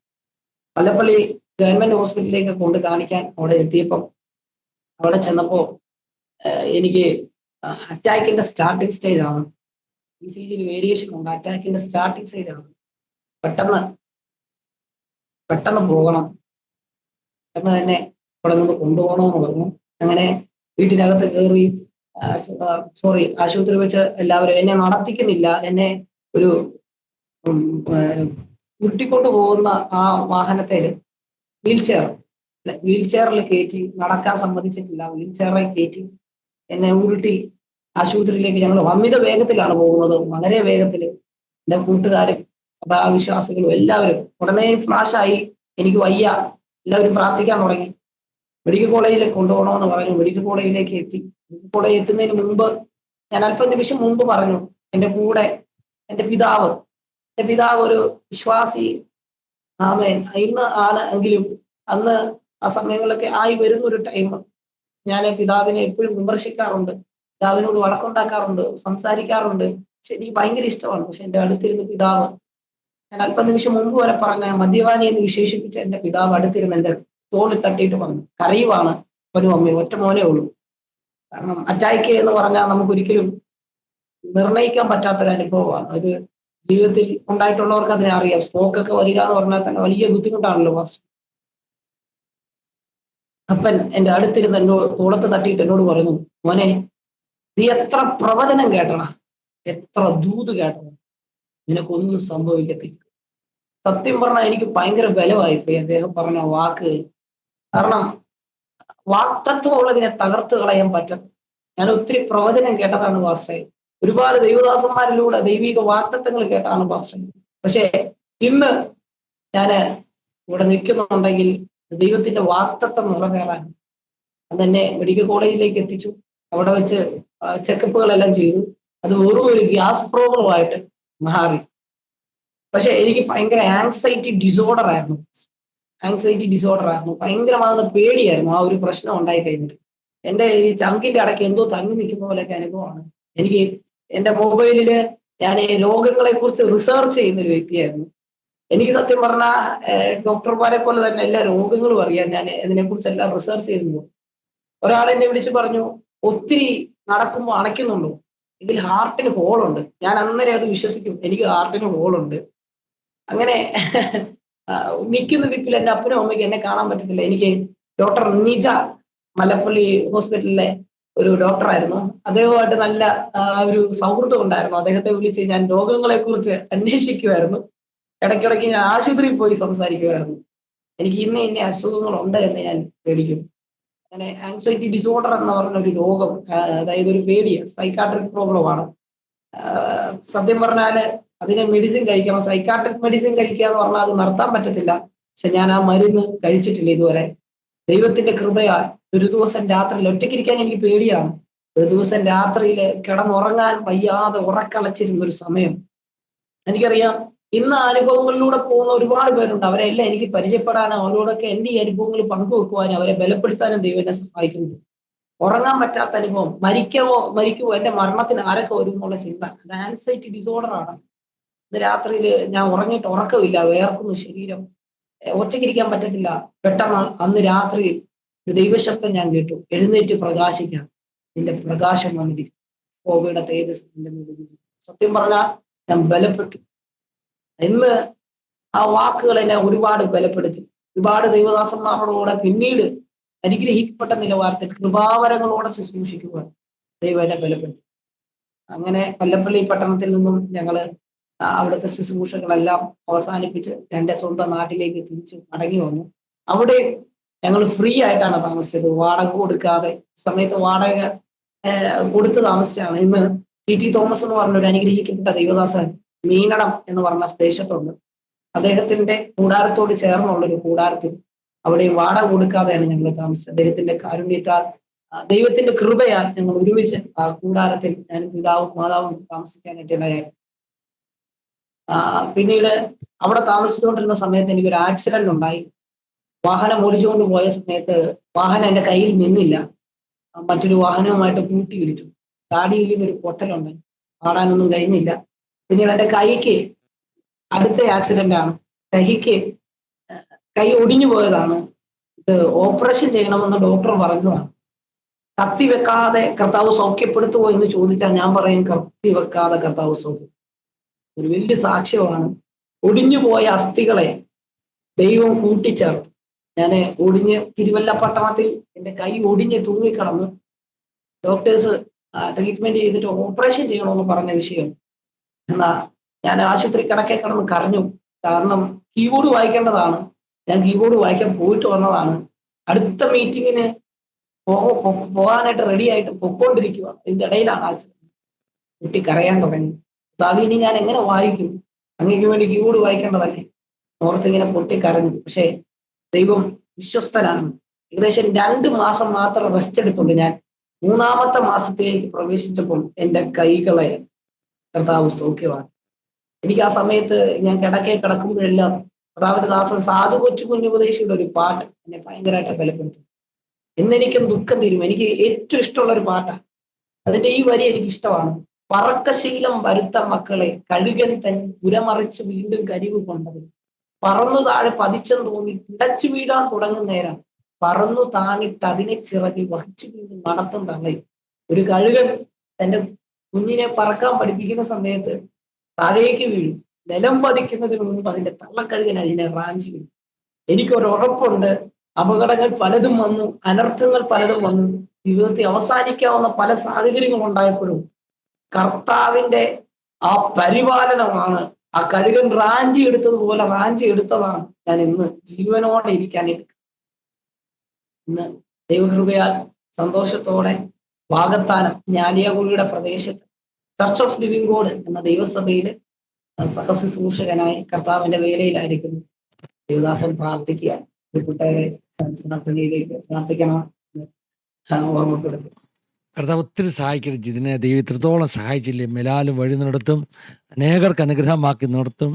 മല്ലപ്പള്ളി ഗവൺമെന്റ് ഹോസ്പിറ്റലിലേക്ക് കൊണ്ട് കാണിക്കാൻ അവിടെ എത്തിയപ്പം അവിടെ ചെന്നപ്പോ എനിക്ക് അറ്റാക്കിന്റെ സ്റ്റാർട്ടിങ് സ്റ്റേജ് ആണ്. ECG വേരിയേഷൻ ഉണ്ട്. അറ്റാക്കിന്റെ സ്റ്റാർട്ടിങ് സ്റ്റേജ് ആണ്. പെട്ടെന്ന് പോകണം. പെട്ടെന്ന് തന്നെ അവിടെ നിന്ന് കൊണ്ടുപോകണമെന്ന് പറഞ്ഞു. അങ്ങനെ വീട്ടിനകത്ത് കയറി, ആശുപത്രി വെച്ച് എല്ലാവരും എന്നെ നടത്തിക്കുന്നില്ല, എന്നെ ഒരു ഉരുട്ടിക്കൊണ്ട് പോകുന്ന ആ വാഹനത്തിൽ വീൽ ചെയറിൽ കയറ്റി, നടക്കാൻ സമ്മതിച്ചിട്ടില്ല, വീൽ ചെയറിൽ കയറ്റി എന്നെ ഉരുട്ടി ആശുപത്രിയിലേക്ക് ഞങ്ങൾ അമിത വേഗത്തിലാണ് പോകുന്നത്, വളരെ വേഗത്തിൽ. എന്റെ കൂട്ടുകാരും സഭാവിശ്വാസികളും എല്ലാവരും ഉടനെ ഫ്ലാഷായി, എനിക്ക് വയ്യ, എല്ലാവരും പ്രാർത്ഥിക്കാൻ തുടങ്ങി. മെഡിക്കൽ കോളേജിൽ കൊണ്ടുപോകണമെന്ന് പറഞ്ഞു. മെഡിക്കൽ കോളേജിലേക്ക് എത്തി. മെഡിക്കൽ കോളേജിൽ എത്തുന്നതിന് മുമ്പ് ഞാൻ അല്പം നിമിഷം മുമ്പ് പറഞ്ഞു, എന്റെ കൂടെ എന്റെ പിതാവ് ഒരു വിശ്വാസി, ആമേൻ, ഇന്ന് ആണ് എങ്കിലും അന്ന് ആ സമയങ്ങളിലൊക്കെ ആയി വരുന്ന ഒരു ടൈം ഞാൻ പിതാവിനെ എപ്പോഴും വിമർശിക്കാറുണ്ട്, പിതാവിനോട് വഴക്കുണ്ടാക്കാറുണ്ട്, സംസാരിക്കാറുണ്ട്. പക്ഷെ എനിക്ക് ഭയങ്കര ഇഷ്ടമാണ്. പക്ഷെ എന്റെ അടുത്തിരുന്ന് പിതാവ്, ഞാൻ അല്പം നിമിഷം മുമ്പ് വരെ പറഞ്ഞ മദ്യപാനി എന്ന് വിശേഷിപ്പിച്ച എന്റെ പിതാവ് അടുത്തിരുന്ന് എന്റെ തോളിൽ തട്ടിയിട്ട് പറഞ്ഞു, കരയുവാണ്, ഒരു അമ്മ ഒറ്റ മോനേ ഉള്ളൂ. കാരണം അറ്റാക്ക് എന്ന് പറഞ്ഞാൽ നമുക്ക് ഒരിക്കലും നിർണ്ണയിക്കാൻ പറ്റാത്തൊരു അനുഭവമാണ് അത്. ജീവിതത്തിൽ ഉണ്ടായിട്ടുള്ളവർക്ക് അതിനെ അറിയാം. സ്ട്രോക്ക് ഒക്കെ വരിക എന്ന് പറഞ്ഞാൽ തന്നെ വലിയ ബുദ്ധിമുട്ടാണല്ലോ ഫസ്റ്റ്. അപ്പൻ എന്റെ അടുത്തിരുന്ന് എന്നോട് തോളത്ത് തട്ടിയിട്ട് എന്നോട് പറഞ്ഞു, മോനെ, നീ എത്ര പ്രവചനം കേട്ടണം, എത്ര ദൂത് കേട്ടണം, നിനക്കൊന്നും സംഭവിക്കത്തില്ല. സത്യം പറഞ്ഞാൽ എനിക്ക് ഭയങ്കര ബലമായിപ്പോയി അദ്ദേഹം പറഞ്ഞ വാക്കുകൾ. കാരണം വാക്തത്വമുള്ളതിനെ തകർത്ത് കളയാൻ പറ്റും. ഞാൻ ഒത്തിരി പ്രവചനം കേട്ടതാണ് പാസ്റ്ററെ, ഒരുപാട് ദൈവദാസന്മാരിലൂടെ ദൈവിക വാക്തത്വങ്ങൾ കേട്ടാണ് പാസ്റ്ററെ. പക്ഷേ ഇന്ന് ഞാന് ഇവിടെ നിൽക്കുന്നുണ്ടെങ്കിൽ ദൈവത്തിന്റെ വാക്തത്വം നിറവേറാൻ അതെന്നെ മെഡിക്കൽ കോളേജിലേക്ക് എത്തിച്ചു. അവിടെ വെച്ച് ചെക്കപ്പുകളെല്ലാം ചെയ്തു. അത് വെറും ഒരു ഗ്യാസ് പ്രോബ്ലമായിട്ട് മാറി. പക്ഷെ എനിക്ക് ഭയങ്കര ആങ്സൈറ്റി ഡിസോർഡർ ആയിരുന്നു. ഭയങ്കരമാകുന്ന പേടിയായിരുന്നു ആ ഒരു പ്രശ്നം ഉണ്ടായി കഴിഞ്ഞിട്ട്. എന്റെ ഈ ചങ്കിന്റെ അടയ്ക്ക് എന്തോ തങ്ങി നിൽക്കുന്ന പോലെയൊക്കെ അനുഭവമാണ്. എനിക്ക് എന്റെ മൊബൈലില് ഞാൻ രോഗങ്ങളെ കുറിച്ച് റിസർച്ച് ചെയ്യുന്ന ഒരു വ്യക്തിയായിരുന്നു. എനിക്ക് സത്യം പറഞ്ഞാൽ ഡോക്ടർമാരെ പോലെ തന്നെ എല്ലാ രോഗങ്ങളും അറിയാം. ഞാൻ ഇതിനെക്കുറിച്ച് എല്ലാം റിസർച്ച് ചെയ്തിരുന്നു. ഒരാൾ എന്നെ വിളിച്ച് പറഞ്ഞു, ഒത്തിരി നടക്കുമ്പോൾ അണയ്ക്കുന്നുണ്ടോ, ഇതിൽ ഹാർട്ടിന് ഹോളുണ്ട്. ഞാൻ അന്നേരം അത് വിശ്വസിക്കും, എനിക്ക് ഹാർട്ടിന് ഹോളുണ്ട്. അങ്ങനെ നിൽക്കുന്ന നിൽപ്പിൽ എന്റെ അപ്പനും അമ്മയ്ക്ക് എന്നെ കാണാൻ പറ്റത്തില്ല. എനിക്ക് ഡോക്ടർ നിജ മലപ്പള്ളി ഹോസ്പിറ്റലിലെ ഒരു ഡോക്ടറായിരുന്നു. അദ്ദേഹവുമായിട്ട് നല്ല ഒരു സൗഹൃദം ഉണ്ടായിരുന്നു. അദ്ദേഹത്തെ വിളിച്ച് ഞാൻ രോഗങ്ങളെ കുറിച്ച് അന്വേഷിക്കുമായിരുന്നു. ഇടയ്ക്കിടയ്ക്ക് ഞാൻ ആശുപത്രിയിൽ പോയി സംസാരിക്കുമായിരുന്നു. എനിക്ക് ഇന്ന അസുഖങ്ങളുണ്ട് എന്ന് ഞാൻ പേടിക്കും. അങ്ങനെ ആങ്സൈറ്റി ഡിസോർഡർ എന്ന് പറഞ്ഞ ഒരു രോഗം, അതായത് ഒരു പേടിയാണ്, സൈക്കാട്രിക് പ്രോബ്ലമാണ്. സത്യം പറഞ്ഞാല് അതിന് മെഡിസിൻ കഴിക്കണം. സൈക്കാട്രിക് മെഡിസിൻ കഴിക്കുക എന്ന് പറഞ്ഞാൽ അത് നിർത്താൻ പറ്റത്തില്ല. പക്ഷെ ഞാൻ ആ മരുന്ന് കഴിച്ചിട്ടില്ല ഇതുവരെ. ദൈവത്തിന്റെ കൃപയാൽ ഒരു ദിവസം രാത്രിയിൽ ഒറ്റയ്ക്കിരിക്കാൻ എനിക്ക് പേടിയാണ്. ഒരു ദിവസം രാത്രിയിൽ കിടന്നുറങ്ങാൻ വയ്യാതെ ഉറക്കളച്ചിരുന്ന ഒരു സമയം. എനിക്കറിയാം, ഇന്ന് അനുഭവങ്ങളിലൂടെ പോകുന്ന ഒരുപാട് പേരുണ്ട്. അവരെല്ലാം എനിക്ക് പരിചയപ്പെടാനും അവരോടൊക്കെ എന്റെ ഈ അനുഭവങ്ങൾ പങ്കുവെക്കുവാനും അവരെ ബലപ്പെടുത്താനും ദൈവം എന്നെ സഹായിക്കുന്നു. ഉറങ്ങാൻ പറ്റാത്ത അനുഭവം, മരിക്കുമോ എന്റെ മരണത്തിന് ആരൊക്കെ വരും എന്നുള്ള ചിന്ത, അത് ആൻസൈറ്റി ഡിസോർഡർ ആണ്. ഇന്ന് രാത്രിയിൽ ഞാൻ ഉറങ്ങിയിട്ട് ഉറക്കമില്ല, വേർക്കുന്നു ശരീരം, ഒറ്റയ്ക്കിരിക്കാൻ പറ്റത്തില്ല. പെട്ടെന്ന് അന്ന് രാത്രി ഒരു ദൈവശബ്ദം ഞാൻ കേട്ടു, എഴുന്നേറ്റ് പ്രകാശിക്കാം, നിന്റെ പ്രകാശം വന്നിരിക്കും, കോവിയുടെ തേജസ് നിന്റെ മുന്നിൽ. സത്യം പറഞ്ഞാൽ ഞാൻ ബലപ്പെട്ടു. ഇന്ന് ആ വാക്കുകൾ എന്നെ ഒരുപാട് ബലപ്പെടുത്തി. ഒരുപാട് ദൈവദാസന്മാരോടുകൂടെ പിന്നീട് അനുഗ്രഹിക്കപ്പെട്ട നിലവാരത്തിൽ കൃപാവരങ്ങളോടെ ശുശ്രൂഷിക്കുക ദൈവം എന്നെ ബലപ്പെടുത്തി. അങ്ങനെ പല്ലപ്പള്ളി പട്ടണത്തിൽ നിന്നും ഞങ്ങള് അവിടുത്തെ ശുശ്രൂഷകളെല്ലാം അവസാനിപ്പിച്ച് എന്റെ സ്വന്തം നാട്ടിലേക്ക് തിരിച്ച് മടങ്ങി വന്നു. അവിടെ ഞങ്ങൾ ഫ്രീ ആയിട്ടാണ് താമസിച്ചത്, വാടക കൊടുക്കാതെ. സമയത്ത് വാടക കൊടുത്ത് താമസിച്ചാണ്. ഇന്ന് ടി തോമസ് എന്ന് പറഞ്ഞ ഒരു അനുഗ്രഹിക്കപ്പെട്ട ദൈവദാസൻ മീനടം എന്ന് പറഞ്ഞ ദേശത്തുണ്ട്. അദ്ദേഹത്തിന്റെ കൂടാരത്തോട് ചേർന്നുള്ള ഒരു കൂടാരത്തിൽ അവിടെ വാടക കൊടുക്കാതെയാണ് ഞങ്ങൾ താമസിച്ചത്. അദ്ദേഹത്തിന്റെ കാരുണ്യത്താൽ, ദൈവത്തിന്റെ കൃപയാൽ ഞങ്ങൾ ഒരുമിച്ച് ആ കൂടാരത്തിൽ ഞാൻ പിതാവും മാതാവും താമസിക്കാനായിട്ട് ഇടയായി. പിന്നീട് അവിടെ താമസിച്ചുകൊണ്ടിരുന്ന സമയത്ത് എനിക്കൊരു ആക്സിഡന്റ് ഉണ്ടായി. വാഹനം ഓടിച്ചുകൊണ്ട് പോയ സമയത്ത് വാഹനം എന്റെ കയ്യിൽ നിന്നില്ല, മറ്റൊരു വാഹനവുമായിട്ട് കൂട്ടിയിടിച്ചു. താടിയിൽ ഒരു പൊട്ടലുണ്ട്, പാടാനൊന്നും കഴിഞ്ഞില്ല. പിന്നീട് എന്റെ കൈക്ക് അടുത്ത ആക്സിഡന്റ് ആണ്. കൈ ഒടിഞ്ഞു പോയതാണ്. ഇത് ഓപ്പറേഷൻ ചെയ്യണമെന്ന് ഡോക്ടർ പറഞ്ഞതാണ്. കത്തി വെക്കാതെ കർത്താവ് സൗഖ്യപ്പെടുത്തുമോ എന്ന് ചോദിച്ചാൽ ഞാൻ പറയും, കത്തി വെക്കാതെ കർത്താവ് സൗഖ്യം. ഒരു വലിയ സാക്ഷ്യമാണ്. ഒടിഞ്ഞുപോയ അസ്ഥികളെ ദൈവം കൂട്ടിച്ചേർത്തു. ഞാൻ ഒടിഞ്ഞ് തിരുവല്ല പട്ടണത്തിൽ എൻ്റെ കൈ ഒടിഞ്ഞ് തൂങ്ങിക്കിടന്നു. ഡോക്ടേഴ്സ് ട്രീറ്റ്മെന്റ് ചെയ്തിട്ട് ഓപ്പറേഷൻ ചെയ്യണമെന്ന് പറഞ്ഞ വിഷയം. എന്നാ ഞാൻ ആശുപത്രി കിടന്ന് കരഞ്ഞു. കാരണം കീബോർഡ് വായിക്കേണ്ടതാണ്. ഞാൻ കീബോർഡ് വായിക്കാൻ പോയിട്ട് വന്നതാണ്. അടുത്ത മീറ്റിങ്ങിന് പോകാനായിട്ട് റെഡി ആയിട്ട് പൊക്കോണ്ടിരിക്കുക. ഇതിന്റെ ഇടയിലാണ് ആക്സിഡന്റ്. കുട്ടി കരയാൻ തുടങ്ങി. കർത്താവേ, ഇനി ഞാൻ എങ്ങനെ വായിക്കും? അങ്ങേക്ക് വേണ്ടി കീബോർഡ് വായിക്കേണ്ടതല്ലേ? ഓർത്തിങ്ങനെ പൊട്ടിക്കരഞ്ഞു. പക്ഷേ ദൈവം വിശ്വസ്തനാണ്. ഏകദേശം 2 മാസം മാത്രം റെസ്റ്റ് എടുത്തുള്ളൂ. ഞാൻ 3-ാമത്തെ മാസത്തിലേക്ക് പ്രവേശിച്ചപ്പോൾ എൻ്റെ കൈകളെ കർത്താവ് സൗഖ്യമാക്കി. എനിക്ക് ആ സമയത്ത് ഞാൻ കിടക്കുമ്പോഴെല്ലാം കർത്താവിന്റെ ദാസൻ സാധു കൊച്ചു കുഞ്ഞുപദേശിയുടെ ഒരു പാട്ട് എന്നെ ഭയങ്കരമായിട്ട് ബലപ്പെടുത്തി. എന്നെനിക്കും ദുഃഖം തീരും. എനിക്ക് ഏറ്റവും ഇഷ്ടമുള്ള ഒരു പാട്ടാണ്. അതിന്റെ ഈ വരി എനിക്ക് ഇഷ്ടമാണ്. പറക്കശീലം വരുത്ത മക്കളെ കഴുകൻ തൻ പുരമറിച്ച് വീണ്ടും കരിവ് കൊണ്ടത് പറന്നു താഴെ പതിച്ചെന്ന് തോന്നി പിടച്ചു വീഴാൻ തുടങ്ങുന്ന നേരം പറന്നു താങ്ങിട്ട് അതിനെ ചിറകി വഹിച്ചു വീണ്ടും നടത്തും തള്ളയും. ഒരു കഴുകൻ തന്റെ കുഞ്ഞിനെ പറക്കാൻ പഠിപ്പിക്കുന്ന സമയത്ത് താഴേക്ക് വീഴും. നിലം പതിക്കുന്നതിന് മുമ്പ് അതിന്റെ തള്ളക്കഴുകൻ അതിനെ റാഞ്ചി വീഴും. എനിക്കൊരു ഉറപ്പുണ്ട്, അപകടങ്ങൾ പലതും വന്നു, അനർത്ഥങ്ങൾ പലതും വന്നു, ജീവിതത്തിൽ അവസാനിക്കാവുന്ന പല സാഹചര്യങ്ങൾ ഉണ്ടായപ്പോഴും കർത്താവിന്റെ ആ പരിപാലനമാണ് ആ കഴുകൻ റാഞ്ചി എടുത്തതുപോലെ റാഞ്ചി എടുത്തതാണ് ഞാൻ ഇന്ന് ജീവനോടെ ഇരിക്കാനായിട്ട്. ഇന്ന് ദൈവകൃപയാൽ സന്തോഷത്തോടെ വാകത്താനം ഞാലിയാകുഴിയുടെ പ്രദേശത്ത് ചർച്ച് ഓഫ് ലിവിംഗ് ഗോഡ് എന്ന ദൈവസഭയിൽ സഹശുശ്രൂഷകനായി കർത്താവിന്റെ വേലയിലായിരിക്കുന്നു. ദേവദാസൻ പ്രാർത്ഥിക്കുക. കൂട്ടുകാരെ പ്രാർത്ഥനയിലേക്ക് പ്രാർത്ഥിക്കണം എന്ന് ഓർമ്മപ്പെടുത്തി. കർത്താവ് ഒത്തിരി സഹായിക്കട്ടെ ജിതിനെ. ദൈവം ഇത്രത്തോളം സഹായിച്ചില്ലേ, മെലാലും വഴി നടത്തും, അനേകർക്ക് അനുഗ്രഹമാക്കി നിർത്തും.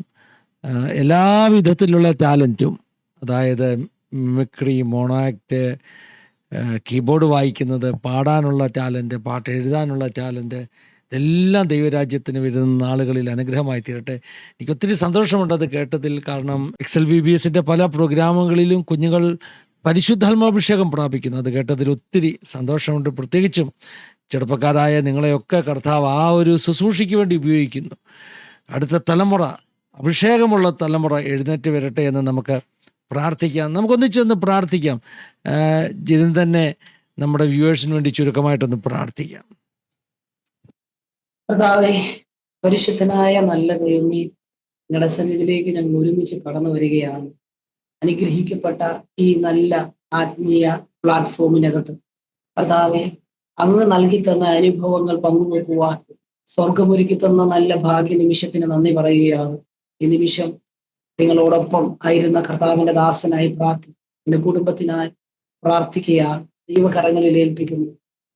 എല്ലാ വിധത്തിലുള്ള ടാലൻറ്റും, അതായത് മിമിക്രി, മോണോആക്ട്, കീബോർഡ് വായിക്കുന്നത്, പാടാനുള്ള ടാലൻറ്റ്, പാട്ട് എഴുതാനുള്ള ടാലൻറ്റ്, ഇതെല്ലാം ദൈവരാജ്യത്തിന് വരുന്ന നാളുകളിൽ അനുഗ്രഹമായി തീരട്ടെ. എനിക്ക് ഒത്തിരി സന്തോഷമുണ്ട് അത് കേട്ടതിൽ. കാരണം XLVBSൻ്റെ പല പ്രോഗ്രാമുകളിലും കുഞ്ഞുങ്ങൾ പരിശുദ്ധാത്മാഭിഷേകം പ്രാപിക്കുന്നു. അത് കേട്ടതിൽ ഒത്തിരി സന്തോഷമുണ്ട്. പ്രത്യേകിച്ചും ചെറുപ്പക്കാരായ നിങ്ങളെയൊക്കെ കർത്താവ് ആ ഒരു ശുശ്രൂഷയ്ക്ക് വേണ്ടി ഉപയോഗിക്കുന്നു. അടുത്ത തലമുറ, അഭിഷേകമുള്ള തലമുറ എഴുന്നേറ്റ് വരട്ടെ എന്ന് നമുക്ക് പ്രാർത്ഥിക്കാം. നമുക്കൊന്നിച്ചൊന്ന് പ്രാർത്ഥിക്കാം. ജിതിൻ തന്നെ നമ്മുടെ വ്യൂവേഴ്സിന് വേണ്ടി ചുരുക്കമായിട്ടൊന്ന് പ്രാർത്ഥിക്കാം. കർത്താവേ, പരിശുദ്ധനായ നല്ല ദൈവമേ, നിങ്ങളുടെ സന്നിധിയിലേക്ക് ഞങ്ങൾ ഒരുമിച്ച് കടന്നു വരികയാണ്. അനുഗ്രഹിക്കപ്പെട്ട ഈ നല്ല ആത്മീയ പ്ലാറ്റ്ഫോമിനകത്ത് കർത്താവെ, അങ്ങ് നൽകി തന്ന അനുഭവങ്ങൾ പങ്കുവെക്കുവാൻ സ്വർഗമൊരുക്കി തന്ന നല്ല ഭാഗ്യ നിമിഷത്തിന് നന്ദി പറയുകയാണ്. ഈ നിമിഷം നിങ്ങളോടൊപ്പം ആയിരുന്ന കർത്താവിന്റെ ദാസനായി എന്റെ കുടുംബത്തിനായി പ്രാർത്ഥിക്കുകയാണ്. ദൈവകരങ്ങളിൽ ഏൽപ്പിക്കുന്നു.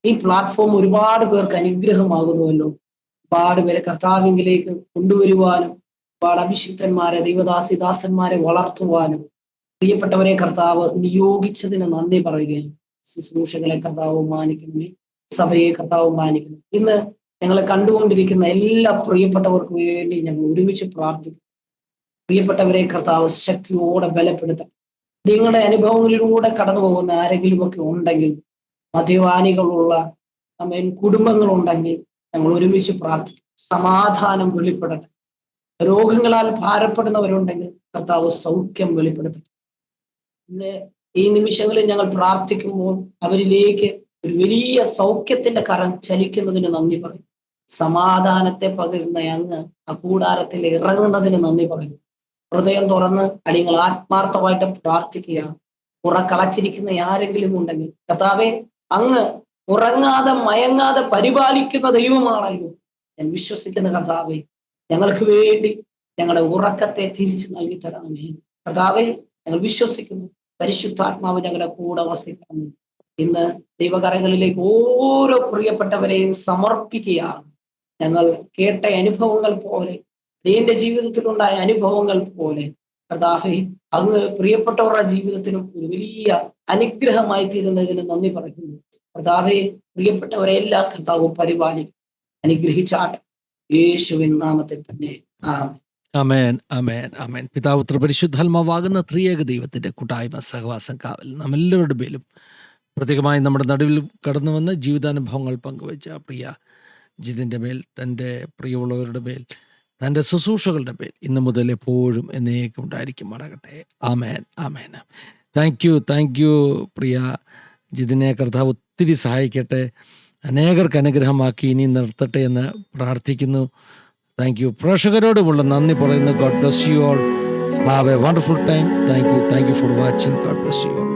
ഈ പ്ലാറ്റ്ഫോം ഒരുപാട് പേർക്ക് അനുഗ്രഹമാകുന്നുവല്ലോ. ഒരുപാട് പേരെ കർത്താവിലേക്ക് കൊണ്ടുവരുവാനും ഒരുപാട് അഭിഷിക്തന്മാരെ, ദൈവദാസിദാസന്മാരെ വളർത്തുവാനും പ്രിയപ്പെട്ടവരെ കർത്താവ് നിയോഗിച്ചതിന് നന്ദി പറയുകയാണ്. ശുശ്രൂഷകളെ കർത്താവ് മാനിക്കണമേ, സഭയെ കർത്താവ് മാനിക്കണം. ഇന്ന് ഞങ്ങളെ കണ്ടുകൊണ്ടിരിക്കുന്ന എല്ലാ പ്രിയപ്പെട്ടവർക്ക് വേണ്ടി ഞങ്ങൾ ഒരുമിച്ച് പ്രാർത്ഥിക്കും. പ്രിയപ്പെട്ടവരെ കർത്താവ് ശക്തിയോടെ ബലപ്പെടുത്തണം. നിങ്ങളുടെ അനുഭവങ്ങളിലൂടെ കടന്നു പോകുന്ന ആരെങ്കിലുമൊക്കെ ഉണ്ടെങ്കിൽ, മദ്യപാനികളുള്ള കുടുംബങ്ങളുണ്ടെങ്കിൽ ഞങ്ങൾ ഒരുമിച്ച് പ്രാർത്ഥിക്കും. സമാധാനം വെളിപ്പെടട്ടെ. രോഗങ്ങളാൽ ഭാരപ്പെടുന്നവരുണ്ടെങ്കിൽ കർത്താവ് സൗഖ്യം വെളിപ്പെടുത്തട്ടെ. ഇന്ന് ഈ നിമിഷങ്ങളിൽ ഞങ്ങൾ പ്രാർത്ഥിക്കുമ്പോൾ അവരിലേക്ക് ഒരു വലിയ സൗഖ്യത്തിന്റെ കരം ചലിക്കുന്നതിന് നന്ദി പറയും. സമാധാനത്തെ പകരുന്ന അങ്ങ് ആ കൂടാരത്തിൽ ഇറങ്ങുന്നതിന് നന്ദി പറയും. ഹൃദയം തുറന്ന് അടിയങ്ങൾ ആത്മാർത്ഥമായിട്ട് പ്രാർത്ഥിക്കുകയാണ്. ഉറക്കളച്ചിരിക്കുന്ന ആരെങ്കിലും ഉണ്ടെങ്കിൽ കർത്താവെ, അങ്ങ് ഉറങ്ങാതെ മയങ്ങാതെ പരിപാലിക്കുന്ന ദൈവമാണല്ലോ. ഞാൻ വിശ്വസിക്കുന്ന കർത്താവെ, ഞങ്ങൾക്ക് വേണ്ടി ഞങ്ങളുടെ ഉറക്കത്തെ തിരിച്ചു നൽകി തരണമേ. കർത്താവെ, ഞങ്ങൾ വിശ്വസിക്കുന്നു. പരിശുദ്ധാത്മാവ് ഞങ്ങളുടെ കൂടെ വസിക്കണം. ഇന്ന് ദൈവകരങ്ങളിലേക്ക് ഓരോ പ്രിയപ്പെട്ടവരെയും സമർപ്പിക്കുകയാണ്. ഞങ്ങൾ കേട്ട അനുഭവങ്ങൾ പോലെ, എന്റെ ജീവിതത്തിലുണ്ടായ അനുഭവങ്ങൾ പോലെ കർത്താവേ, അങ്ങ് പ്രിയപ്പെട്ടവരുടെ ജീവിതത്തിനും ഒരു വലിയ അനുഗ്രഹമായി തീരുന്നതിന് നന്ദി പറയുന്നു. കർത്താവേ, പ്രിയപ്പെട്ടവരെ എല്ലാം കർത്താവ് പരിപാലിക്കും. അനുഗ്രഹിച്ചാട്ടെ യേശുവിൻ നാമത്തിൽ തന്നെ. ആമേൻ, ആമേൻ, ആമേൻ. പിതാപുത്ര പരിശുദ്ധാത്മാവാകുന്ന ത്രിയേക ദൈവത്തിൻ്റെ കൂട്ടായ്മ, സഹവാസം, കാവൽ നമ്മെല്ലാവരുടെ മേലും, പ്രത്യേകമായി നമ്മുടെ നടുവിൽ കടന്നു വന്ന് ജീവിതാനുഭവങ്ങൾ പങ്കുവെച്ച പ്രിയ ജിതിൻ്റെ മേൽ, തൻ്റെ പ്രിയമുള്ളവരുടെ മേൽ, തൻ്റെ ശുശ്രൂഷകളുടെ മേൽ ഇന്ന് മുതൽ എപ്പോഴും എന്നേക്കും ഉണ്ടായിരിക്കും. മറകട്ടെ. ആമേൻ, ആമേൻ. താങ്ക് യു പ്രിയ ജിതിനെ. കർത്താവ് ഒത്തിരി സഹായിക്കട്ടെ, അനേകർക്ക് അനുഗ്രഹമാക്കി ഇനി നിർത്തട്ടെ എന്ന് പ്രാർത്ഥിക്കുന്നു. Thank you. പ്രേക്ഷകരോടുമുള്ള നന്ദി പറയുന്നു. God bless you all. Have A wonderful time. Thank you for watching. God bless you all.